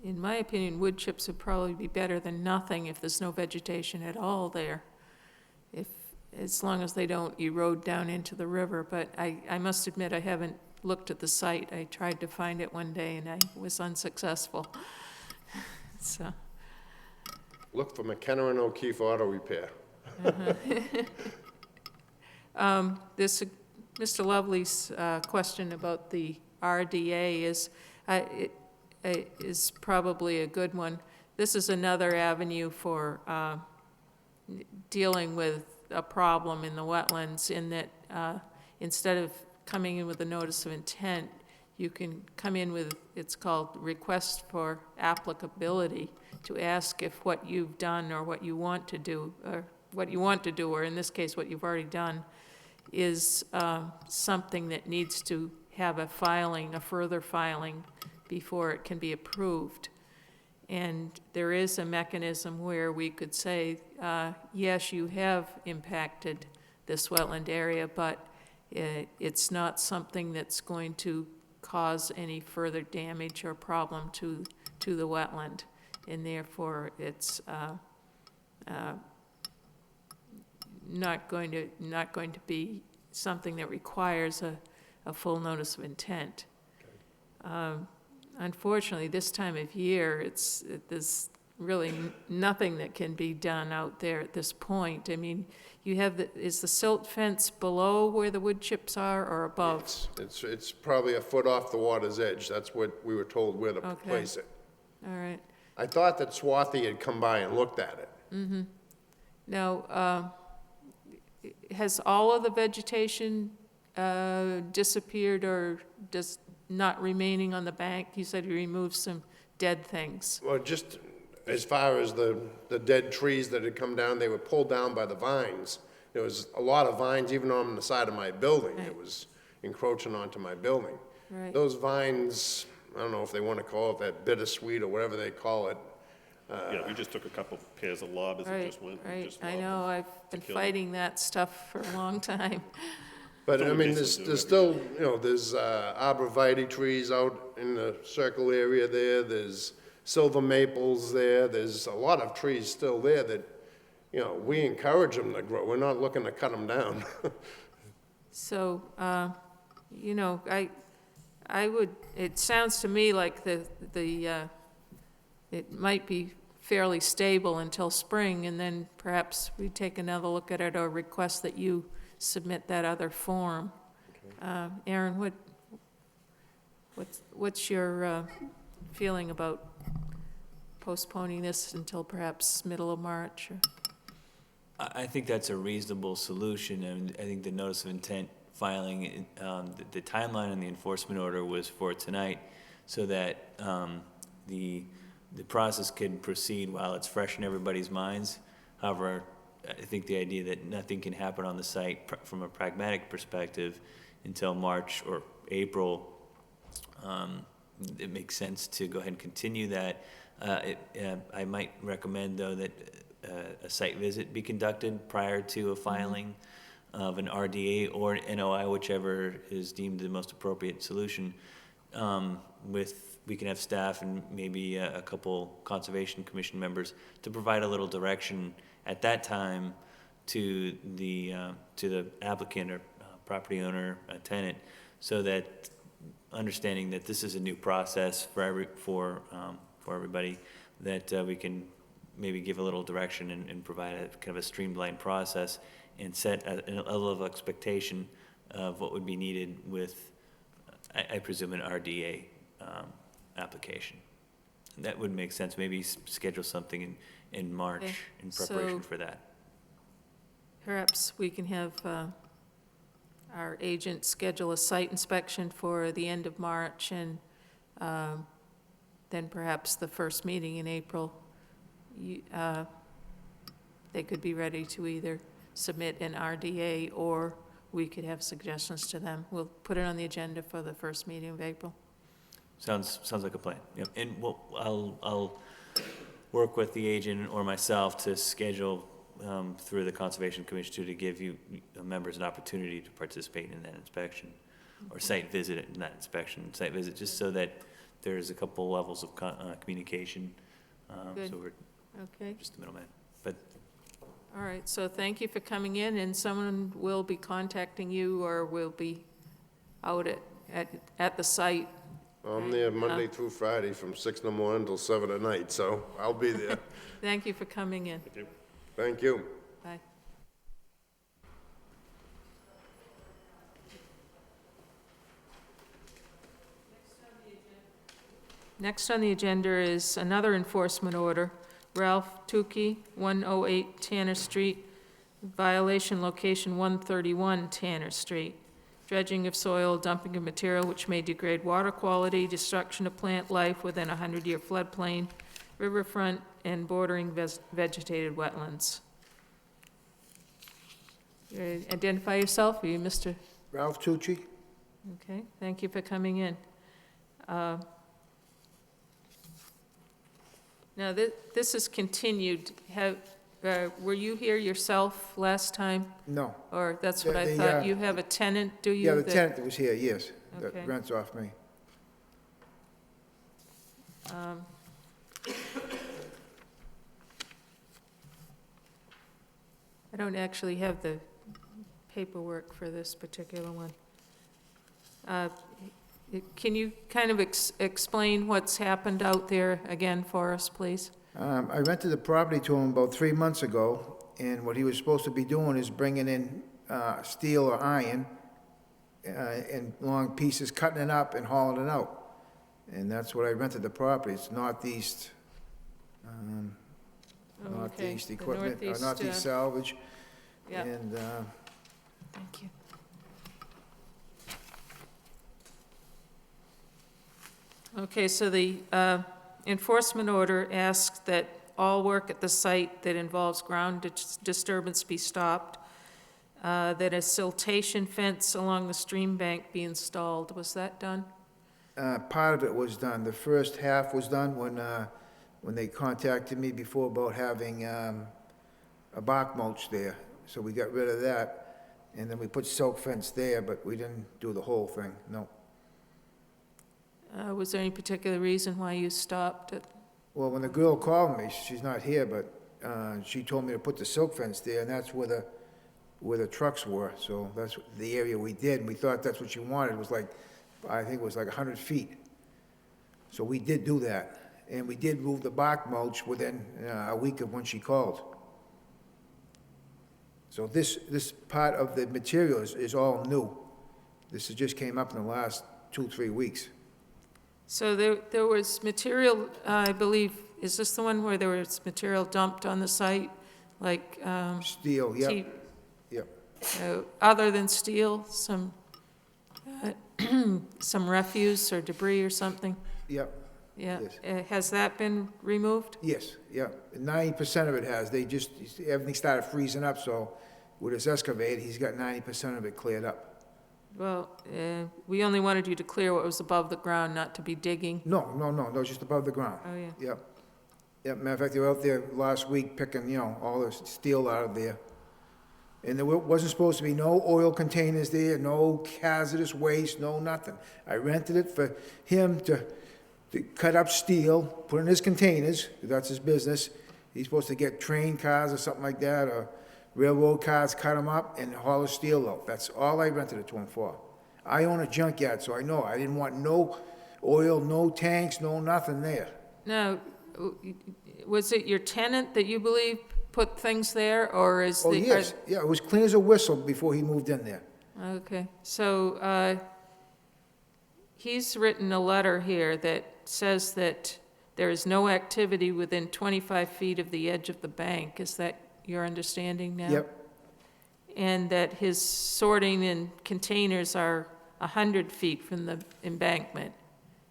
in my opinion, wood chips would probably be better than nothing if there's no vegetation at all there, as long as they don't erode down into the river. But I must admit, I haven't looked at the site. I tried to find it one day, and I was unsuccessful. So, Look for McKenna and O'Keefe Auto Repair. this, Mr. Lovely's question about the RDA is probably a good one. This is another avenue for dealing with a problem in the wetlands, in that instead of coming in with a notice of intent, you can come in with, it's called request for applicability, to ask if what you've done or what you want to do, or in this case, what you've already done, is something that needs to have a further filing before it can be approved. And there is a mechanism where we could say, yes, you have impacted this wetland area, but it's not something that's going to cause any further damage or problem to the wetland, and therefore it's not going to be something that requires a full notice of intent. Unfortunately, this time of year, there's really nothing that can be done out there at this point. I mean, you have is the silt fence below where the wood chips are, or above? It's probably a foot off the water's edge. That's what we were told where to Okay. place it. All right. I thought that Swarthy had come by and looked at it. Now, has all of the vegetation disappeared, or just not remaining on the bank? You said you removed some dead things. Well, just as far as the dead trees that had come down, they were pulled down by the vines. There was a lot of vines even on the side of my building. Right. It was encroaching onto my building. Right. Those vines, I don't know if they want to call it that bittersweet or whatever they call it, Yeah, we just took a couple pairs of lobbers and Right, just went and right. just I lobbed know, them. I've been kill 'em. fighting that stuff for a long time. But, So I we mean, basically there's do every still, you know, there's arborvitae trees out in the circle area there, there's silver maples there, there's a lot of trees still there that, you know, we encourage them to grow, we're not looking to cut them down. So, you know, I would, it sounds to me like it might be fairly stable until spring, and then perhaps we take another look at it or request that you submit that other form. Aaron, what's your feeling about postponing this until perhaps middle of March? Or- I think that's a reasonable solution, and I think the notice of intent filing, the timeline on the enforcement order was for tonight, so that the process can proceed while it's fresh in everybody's minds. However, I think the idea that nothing can happen on the site from a pragmatic perspective until March or April, it makes sense to go ahead and continue that. I might recommend, though, that a site visit be conducted prior to a filing of an RDA or an NOI, whichever is deemed the most appropriate solution. We can have staff and maybe a couple Conservation Commission members to provide a little direction at that time to the applicant or property owner, tenant, so that understanding that this is a new process for everybody, that we can maybe give a little direction and provide a kind of a streamlined process and set a level of expectation of what would be needed with, I presume, an RDA application. And that would make sense. Maybe schedule something in March Okay, in preparation so- for that. Perhaps we can have our agent schedule a site inspection for the end of March, and then perhaps the first meeting in April, they could be ready to either submit an RDA, or we could have suggestions to them. We'll put it on the agenda for the first meeting of April. Sounds like a plan. Yep. And I'll work with the agent or myself to schedule through the Conservation Commission to give you members an opportunity to participate in that inspection, or site visit in that inspection, site visit, just so that there's a couple levels of communication. Good. So we're Okay, just the middleman. But all right, so thank you for coming in, and someone will be contacting you or will be out at the site. I'm there Monday through Friday from 6 in the morning till 7 at night, so I'll be there. Thank you for coming in. Thank you. Thank you. Bye. Next on the agenda is another enforcement order. Ralph Tukey, 108 Tanner Street, violation location 131 Tanner Street. Dredging of soil, dumping of material which may degrade water quality, destruction of plant life within a 100-year floodplain, riverfront, and bordering vegetated wetlands. You identify yourself, are you Mr.? Ralph Tucci? Okay, thank you for coming in. Now, this is continued. Were you here yourself last time? No. Or that's what I The, thought, you have a tenant, do you? Yeah, the that- tenant that was here, yes, Okay. that rents off me. I don't actually have the paperwork for this particular one. Can you kind of explain what's happened out there again for us, please? I rented the property to him about 3 months ago, and what he was supposed to be doing is bringing in steel or iron in long pieces, cutting it up and hauling it out. And that's what I rented the property. It's northeast, Okay, northeast the equipment, northeast, northeast salvage. Yeah, And thank you. Okay, so the enforcement order asks that all work at the site that involves ground disturbance be stopped, that a siltation fence along the stream bank be installed. Was that done? part of it was done. The first half was done when when they contacted me before about having a bark mulch there. So we got rid of that, and then we put silk fence there, but we didn't do the whole thing, no. Was there any particular reason why you stopped it? Well, when the girl called me, she's not here, but she told me to put the silk fence there, and that's where the trucks were. So that's the area we did, and we thought that's what she wanted. It was like, I think it was like 100 feet. So we did do that, and we did move the bark mulch within a week of when she called. So this part of the material is all new. This has just came up in the last 2-3 weeks. So there was material, I believe, is this the one where there was material dumped on the site? Like, Steel, yep, T- yep. other than steel, some, some refuse or debris or something? Yep, Yeah. Yes. Has that been removed? yes, yeah. 90% of it has. Everything started freezing up, so with his excavator, he's got 90% of it cleared up. Well, we only wanted you to clear what was above the ground, not to be digging. No, just above the ground. Oh, yeah. Yep. Yep, matter of fact, they were out there last week picking, all the steel out of there. And there wasn't supposed to be no oil containers there, no hazardous waste, no nothing. I rented it for him to cut up steel, put in his containers, 'cause that's his business. He's supposed to get train cars or something like that, or railroad cars, cut them up and haul the steel out. That's all I rented it to him for. I own a junkyard, so I know. I didn't want no oil, no tanks, no nothing there. Now, was it your tenant that you believe put things there, or is the... Oh, yes, yeah, it was clean as a whistle before he moved in there. Okay, so he's written a letter here that says that there is no activity within 25 feet of the edge of the bank. Is that your understanding now? Yep, And that his sorting and containers are 100 feet from the embankment.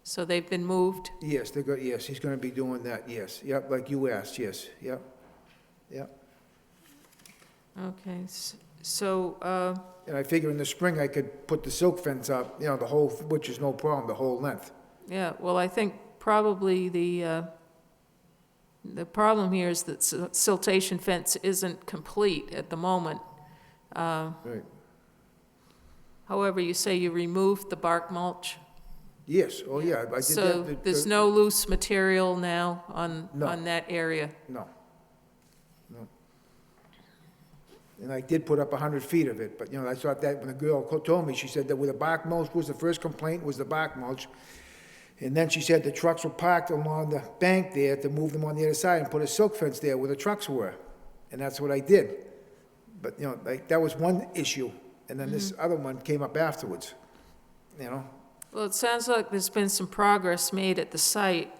So they've been moved? yes, yes, he's gonna be doing that, yes, yep, like you asked, yes, yep, yep. Okay, so, And I figure in the spring I could put the silk fence up, the whole, which is no problem, the whole length. yeah, well, I think probably the problem here is that siltation fence isn't complete at the moment. Right. However, you say you removed the bark mulch? Yes, oh, yeah, I did that. So there's no loose material now No. on that area? No. And I did put up 100 feet of it, but, I thought that when the girl told me, she said that where the bark mulch was, the first complaint was the bark mulch. And then she said the trucks were parked along the bank there to move them on the other side and put a silk fence there where the trucks were. And that's what I did. But, that was one issue. And then this other one came up afterwards, Well, it sounds like there's been some progress made at the site.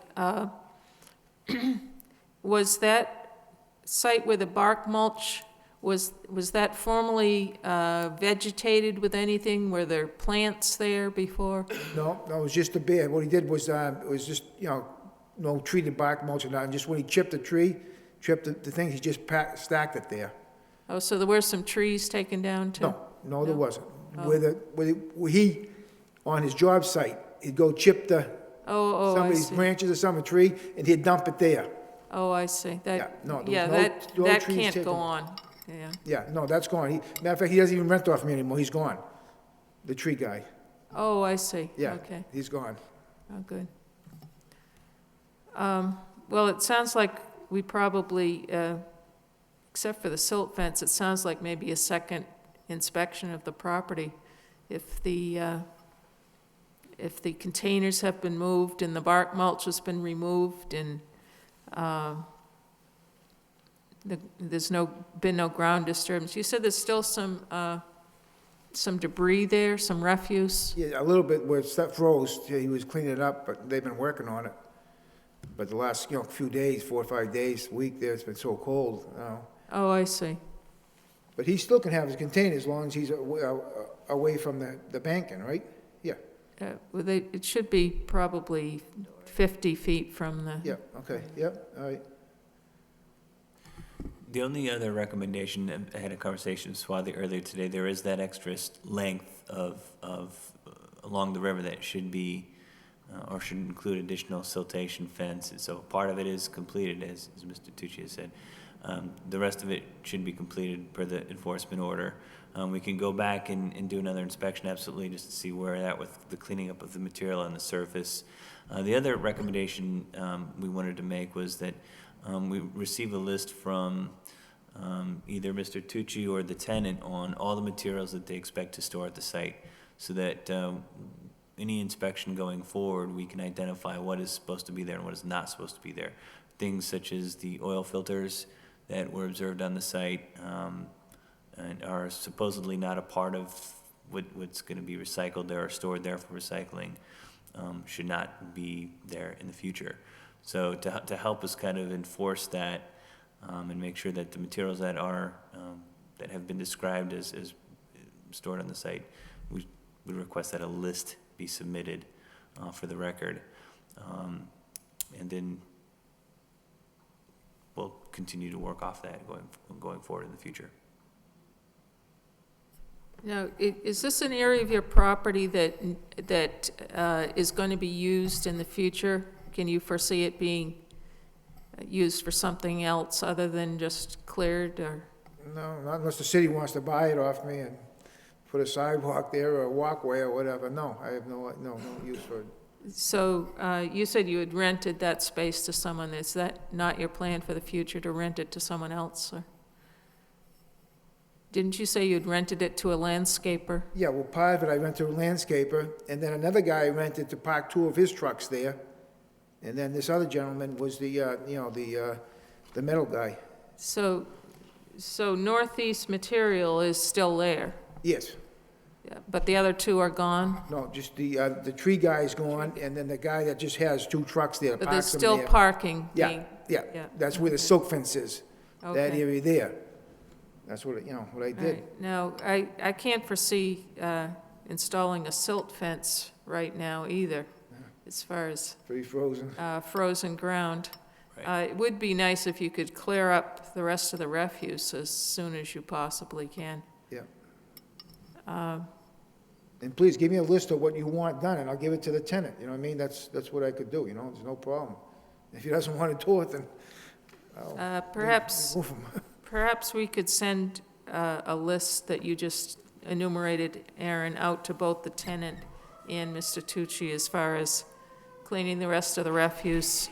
Was that site where the bark mulch, was that formerly vegetated with anything? Were there plants there before? No, it was just a bed. What he did was, it was just, no treated bark mulch or nothing. Just when he chipped the tree, chipped the thing, he just stacked it there. Oh, so there were some trees taken down too? No, there wasn't. Oh. Where he, on his job site, he'd go chip Oh, I somebody's see. branches of some tree, and he'd dump it there. Oh, I see. Yeah, no, there was Yeah, no- no that trees can't taken. go on, yeah. Yeah, no, that's gone. Matter of fact, he doesn't even rent off me anymore. He's gone. The tree guy. Oh, I see. Yeah, Okay. he's gone. Oh, good. Well, it sounds like we probably, except for the silt fence, it sounds like maybe a second inspection of the property. If the containers have been moved and the bark mulch has been removed and there's been no ground disturbance. You said there's still some debris there, some refuse? Yeah, a little bit where stuff froze. Yeah, he was cleaning it up, but they've been working on it. But the last, few days, 4 or 5 days, week there, it's been so cold, Oh, I see. But he still can have his container as long as he's away from the banking, right? Yeah, Well, it should be probably 50 feet from the... yeah, okay, yep, all right. The only other recommendation, I had a conversation with Swathi earlier today, there is that extra length of along the river that should be or should include additional siltation fence. And so part of it is completed, as Mr. Tucci has said. The rest of it should be completed per the enforcement order. We can go back and do another inspection, absolutely, just to see where we're at with the cleaning up of the material on the surface. The other recommendation we wanted to make was that we receive a list from either Mr. Tucci or the tenant on all the materials that they expect to store at the site, so that any inspection going forward, we can identify what is supposed to be there and what is not supposed to be there. Things such as the oil filters that were observed on the site and are supposedly not a part of what's going to be recycled there or stored there for recycling, should not be there in the future. So to help us kind of enforce that and make sure that the materials that are that have been described as stored on the site, we would request that a list be submitted for the record, and then we'll continue to work off that going forward in the future. Now, is this an area of your property that is going to be used in the future? Can you foresee it being used for something else other than just cleared, or? No, not unless the city wants to buy it off me and put a sidewalk there or a walkway or whatever. No, I have no use for it. So you said you had rented that space to someone. Is that not your plan for the future, to rent it to someone else? Or didn't you say you'd rented it to a landscaper? Yeah, well, part of it I rented to a landscaper, and then another guy rented to park 2 of his trucks there. And then this other gentleman was the metal guy. So Northeast Material is still there? Yes. Yeah, but the other 2 are gone? No, just the tree guy's gone, and then the guy that just has 2 trucks there, But there's parks them still there. parking Yeah, yeah. that's where the silk fence is, that Okay. area there. That's what, what I did. Right. Now, I can't foresee installing a silt fence right now either, as far as Pretty frozen. frozen ground. Right. It would be nice if you could clear up the rest of the refuse as soon as you possibly can. Yeah. And please, give me a list of what you want done, and I'll give it to the tenant, you know what I mean? That's what I could do, there's no problem. If he doesn't want to do it, then I'll Perhaps move him. Perhaps we could send a list that you just enumerated, Aaron, out to both the tenant and Mr. Tucci as far as cleaning the rest of the refuse,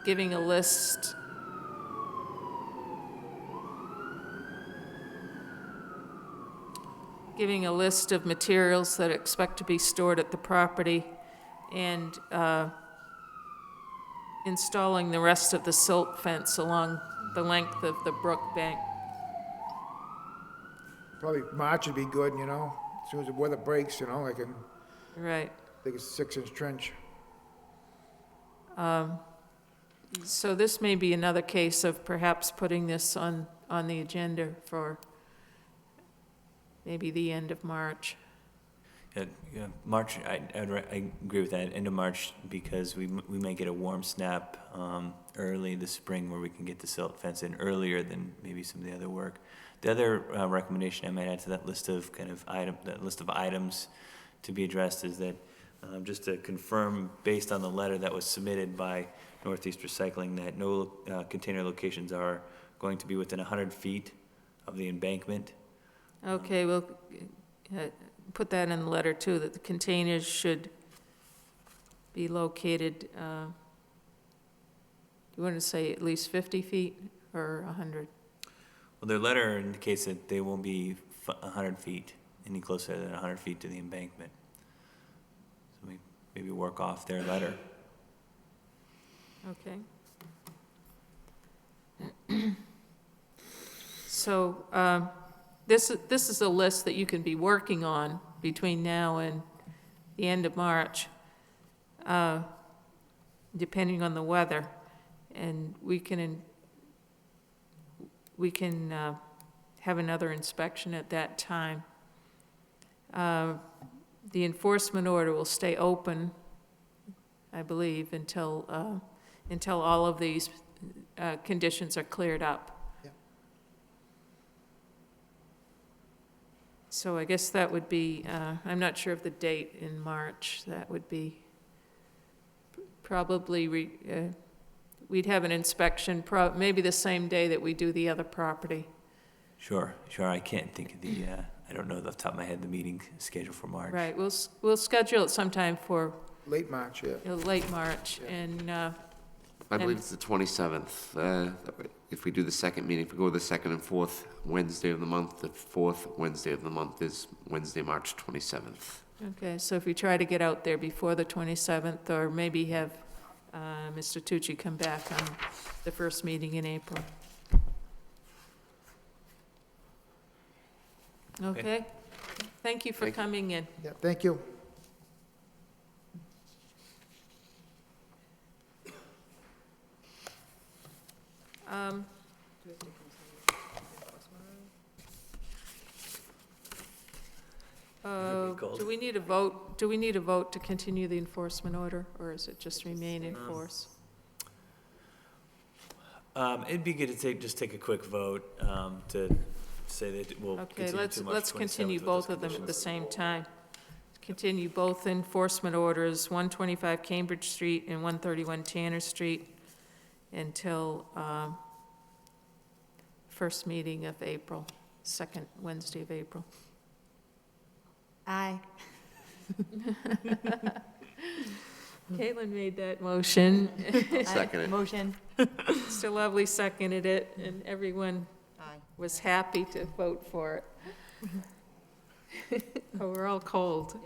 giving a list of materials that expect to be stored at the property, and installing the rest of the silt fence along the length of the brook bank. Probably March would be good, as soon as the weather breaks, I can Right. dig a 6-inch trench. So this may be another case of perhaps putting this on the agenda for maybe the end of March. Yeah, March, I agree with that, end of March, because we may get a warm snap early this spring where we can get the silt fence in earlier than maybe some of the other work. The other recommendation I might add to that list of items to be addressed is that just to confirm, based on the letter that was submitted by Northeast Recycling, that no container locations are going to be within 100 feet of the embankment. Okay, we'll put that in the letter too, that the containers should be located, you want to say at least 50 feet or 100? Well, their letter indicates that they won't be 100 feet, any closer than 100 feet to the embankment. So we maybe work off their letter. Okay. So, this is a list that you can be working on between now and the end of March, depending on the weather, and we can have another inspection at that time. The enforcement order will stay open, I believe, until all of these conditions are cleared up. So I guess that would be, I'm not sure of the date in March, that would be probably, we'd have an inspection, maybe the same day that we do the other property. Sure, I can't think of the, I don't know off the top of my head the meeting schedule for March. Right, we'll schedule it sometime for Late March, yeah. late March, and, I believe it's the 27th. If we do the second meeting, if we go with the second and fourth Wednesday of the month, the fourth Wednesday of the month is Wednesday, March 27th. okay, so if we try to get out there before the 27th, or maybe have Mr. Tucci come back on the first meeting in April. Okay? Thank you for Thank you. coming in. Yeah, thank you. Cold. Do we need a vote, to continue the enforcement order, or is it just remain in force? It'd be good to just take a quick vote, to say that we'll Okay, continue to March 27th. let's continue with both those of them at the conditions. same time. Continue both enforcement orders, 125 Cambridge Street and 131 Tanner Street, until first meeting of April, second Wednesday of April. Aye. Caitlin made that motion. Second it. Motion. Mr. Lovely seconded it, and everyone Aye. was happy to vote for it. Oh, we're all cold.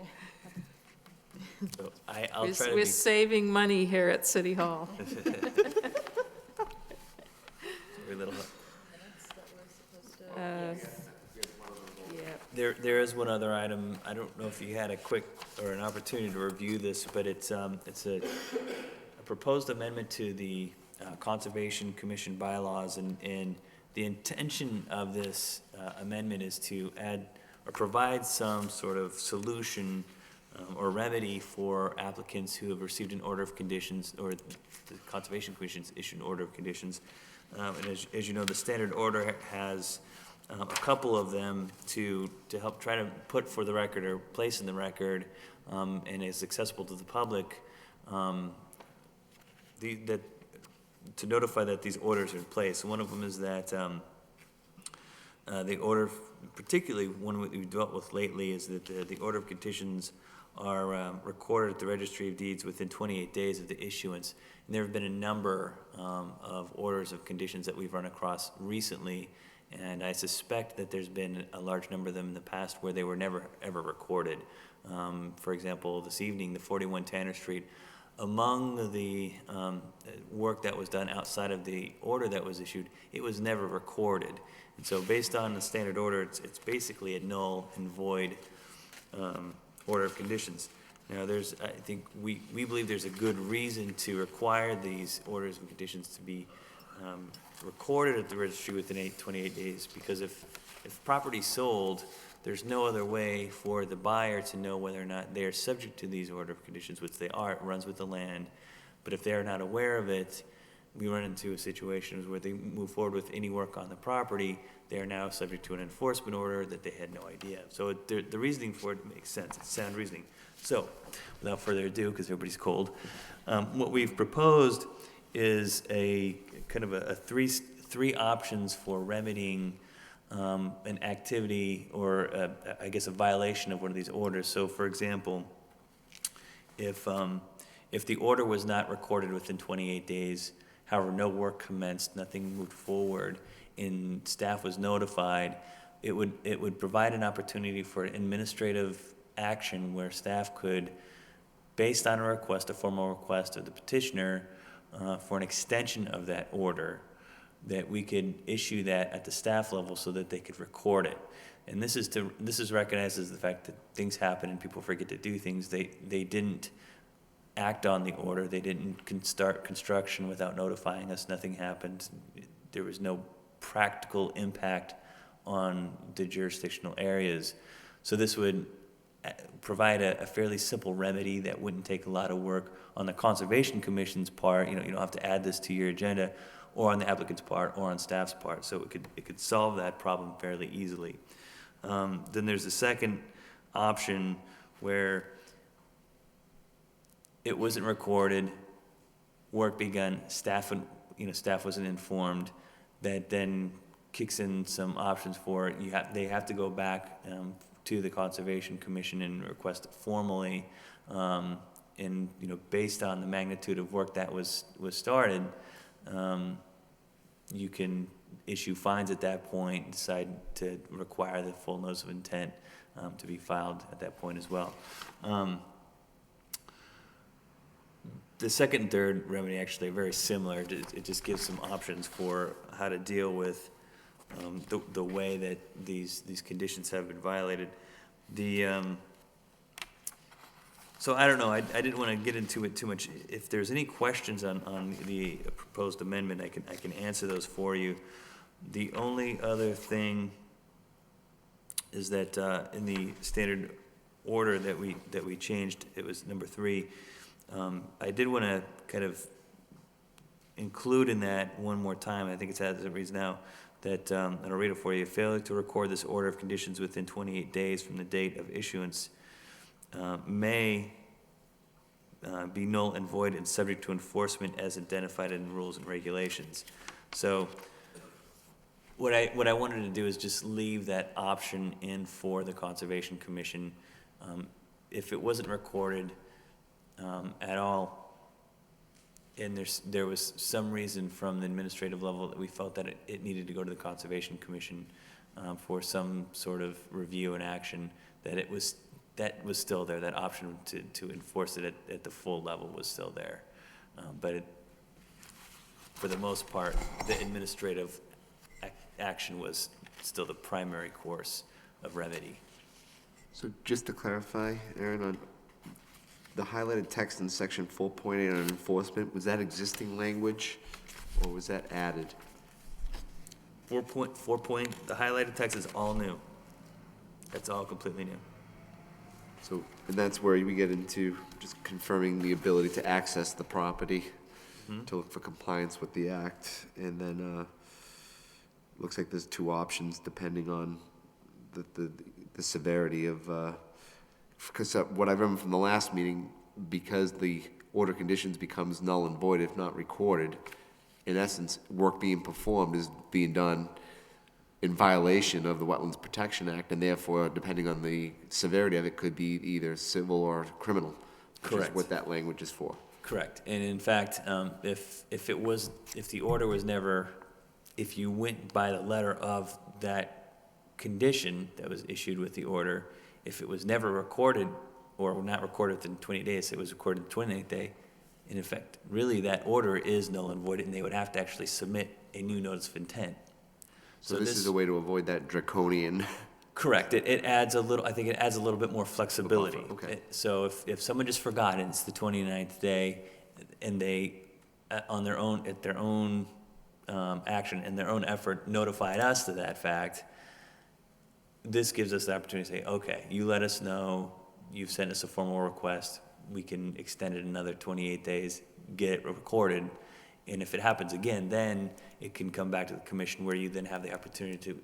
So I'll try to We're be, saving money here at City Hall. very little. Yeah. There is one other item. I don't know if you had a quick or an opportunity to review this, but it's a proposed amendment to the Conservation Commission bylaws, and the intention of this amendment is to add or provide some sort of solution or remedy for applicants who have received an order of conditions, or the Conservation Commission's issued an order of conditions. And as you know, the standard order has a couple of them to help try to put for the record or place in the record, and is accessible to the public, to notify that these orders are in place. One of them is that the order, particularly one we've dealt with lately, is that the order of conditions are recorded at the Registry of Deeds within 28 days of the issuance. And there have been a number of orders of conditions that we've run across recently, and I suspect that there's been a large number of them in the past where they were never, ever recorded. For example, this evening, the 41 Tanner Street, among the work that was done outside of the order that was issued, it was never recorded. And so based on the standard order, it's basically a null and void order of conditions. Now, I think we believe there's a good reason to require these orders and conditions to be recorded at the registry within 28 days, because if property's sold, there's no other way for the buyer to know whether or not they are subject to these order of conditions, which they are. It runs with the land. But if they are not aware of it, we run into situations where they move forward with any work on the property, they are now subject to an enforcement order that they had no idea of. So the reasoning for it makes sense. It's sound reasoning. So, without further ado, because everybody's cold, what we've proposed is a kind of a three options for remedying an activity or I guess a violation of one of these orders. So, for example, if the order was not recorded within 28 days, however, no work commenced, nothing moved forward, and staff was notified, it would provide an opportunity for administrative action where staff could, based on a request, a formal request of the petitioner, for an extension of that order, that we could issue that at the staff level so that they could record it. And this is recognized as the fact that things happen and people forget to do things. They didn't act on the order. They didn't start construction without notifying us. Nothing happened. There was no practical impact on the jurisdictional areas. So this would provide a fairly simple remedy that wouldn't take a lot of work on the Conservation Commission's part. You don't have to add this to your agenda, or on the applicant's part, or on staff's part. So it could solve that problem fairly easily. Then there's a second option where it wasn't recorded, work begun, staff wasn't informed, that then kicks in some options for, they have to go back to the Conservation Commission and request it formally. And, based on the magnitude of work that was started, you can issue fines at that point, decide to require the full notice of intent to be filed at that point as well. The second and third remedy actually are very similar. It just gives some options for how to deal with the way that these conditions have been violated. So I don't know, I didn't want to get into it too much. If there's any questions on the proposed amendment, I can answer those for you. The only other thing is that in the standard order that we changed, it was number 3. I did want to kind of include in that one more time, I think it's as it reads now, that, and I'll read it for you, failure to record this order of conditions within 28 days from the date of issuance may be null and void and subject to enforcement as identified in the rules and regulations. So what I wanted to do is just leave that option in for the Conservation Commission. If it wasn't recorded at all, and there was some reason from the administrative level that we felt that it needed to go to the Conservation Commission for some sort of review and action, that was still there. That option to enforce it at the full level was still there. But for the most part, the administrative action was still the primary course of remedy. So just to clarify, Aaron, on the highlighted text in section 4.8 on enforcement, was that existing language or was that added? 4 point, the highlighted text is all new. That's all completely new. So, and that's where we get into just confirming the ability to access the property, to look for compliance with the act, and then, looks like there's 2 options depending on the severity of, because what I remember from the last meeting, because the order conditions becomes null and void if not recorded, in essence, work being performed is being done in violation of the Wetlands Protection Act, and therefore, depending on the severity of it, could be either civil or criminal. Which Correct. is what that language is for. Correct. And in fact, if the order was never, if you went by the letter of that condition that was issued with the order, if it was never recorded, or not recorded within 20 days, it was recorded the 28th day, in effect, really that order is null and void, and they would have to actually submit a new notice of intent. So this is a way to avoid that draconian. Correct. It adds a little, I think it adds a little bit more flexibility. Okay. So if someone just forgot and it's the 29th day, and they, on their own, at their own action and their own effort, notified us to that fact, this gives us the opportunity to say, okay, you let us know, you've sent us a formal request, we can extend it another 28 days, get it recorded, and if it happens again, then it can come back to the commission where you then have the opportunity to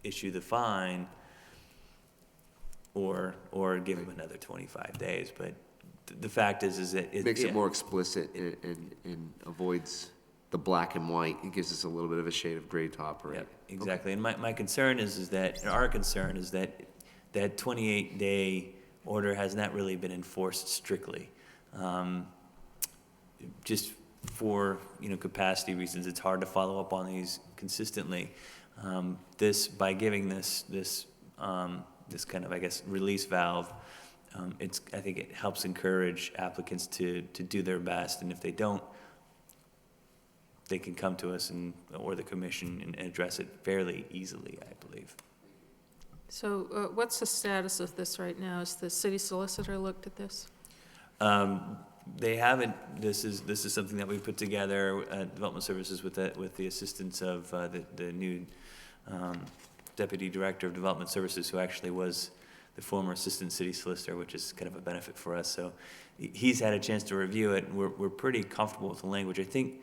issue the fine or give them another 25 days. But the fact is that it Makes it more explicit and avoids the black and white. It gives us a little bit of a shade of gray to operate. Yep, exactly. And my concern is that, and our concern is that 28-day order has not really been enforced strictly. Just for, capacity reasons, it's hard to follow up on these consistently. By giving this kind of, I guess, release valve, I think it helps encourage applicants to do their best, and if they don't, they can come to us or the commission and address it fairly easily, I believe. So what's the status of this right now? Has the city solicitor looked at this? They haven't. This is something that we put together at Development Services with the assistance of the new Deputy Director of Development Services, who actually was the former Assistant City Solicitor, which is kind of a benefit for us. So he's had a chance to review it, and we're pretty comfortable with the language. I think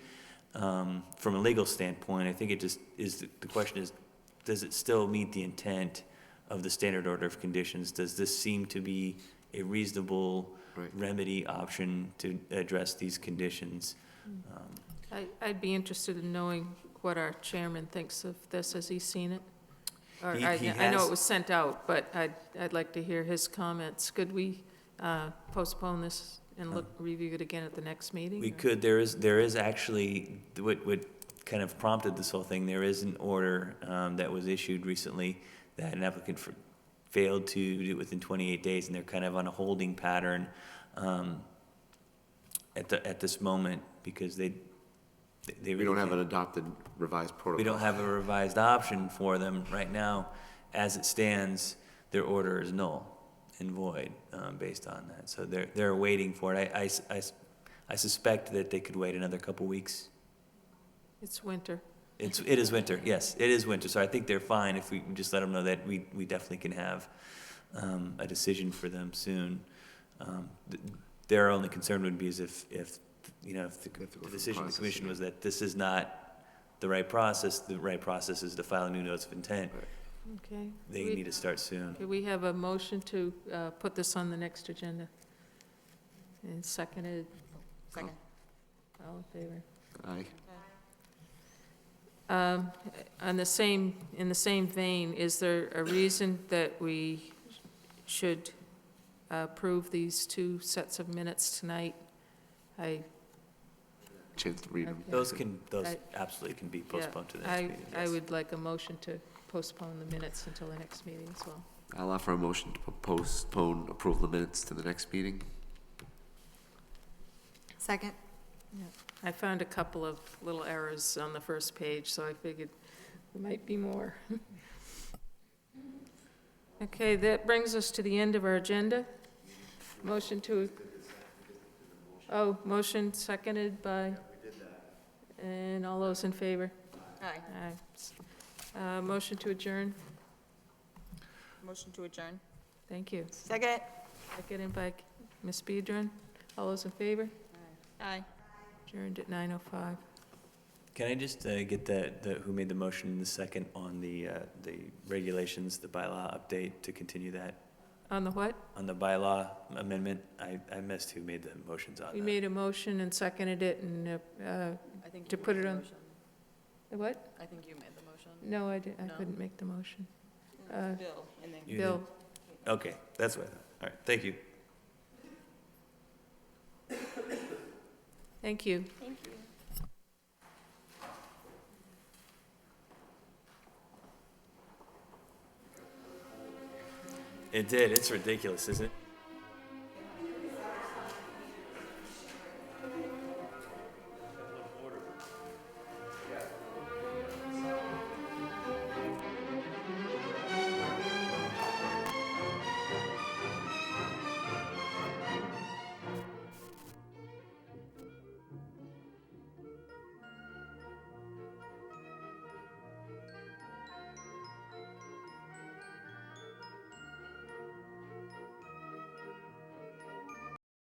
from a legal standpoint, I think it just is, the question is, does it still meet the intent of the standard order of conditions? Does this seem to be a reasonable remedy option to address these conditions? I'd be interested in knowing what our chairman thinks of this. Has he seen it? Or He I know has. it was sent out, but I'd like to hear his comments. Could we postpone this and review it again at the next meeting? We or- could, there is actually, what kind of prompted this whole thing, there is an order that was issued recently that an applicant failed to do it within 28 days, and they're kind of on a holding pattern at this moment, because they We don't have an adopted revised protocol. we don't have a revised option for them right now. As it stands, their order is null and void based on that. So they're waiting for it. I suspect that they could wait another couple weeks. It's winter. It is winter, yes, it is winter. So I think they're fine if we just let them know that we definitely can have a decision for them soon. Their only concern would be is if the decision of the commission was that this is not the right process is to file a new notice of intent. Okay. They need to start soon. Okay, we have a motion to put this on the next agenda. And seconded, Second. all in favor? Aye. In the same vein, is there a reason that we should approve these two sets of minutes tonight? Chance to read them. Those I- absolutely can be Yeah, postponed to the next meeting. I yes. would like a motion to postpone the minutes until the next meeting as well. I'll offer a motion to postpone approval of minutes to the next meeting. Second? I found a couple of little errors on the first page, so I figured there might be more. Okay, that brings us to the end of our agenda. Motion seconded by? And all those in favor? Aye. Aye. Motion to adjourn, Motion to adjourn. thank you. Second. Seconded by Ms. Bedron. All those in favor? Aye. Adjourned at 9:05. Can I just get who made the motion in the second on the regulations, the bylaw update, to continue that? On the what? On the bylaw amendment, I missed who made the motions on that. We made a motion and seconded it, and I think to you put made it the on, motion. the what? I think you made the motion. No, I No? couldn't make the motion. Bill, and then. You Bill, did? Okay, that's what I thought. All right, thank you. thank you. Thank you. It did, it's ridiculous, isn't it?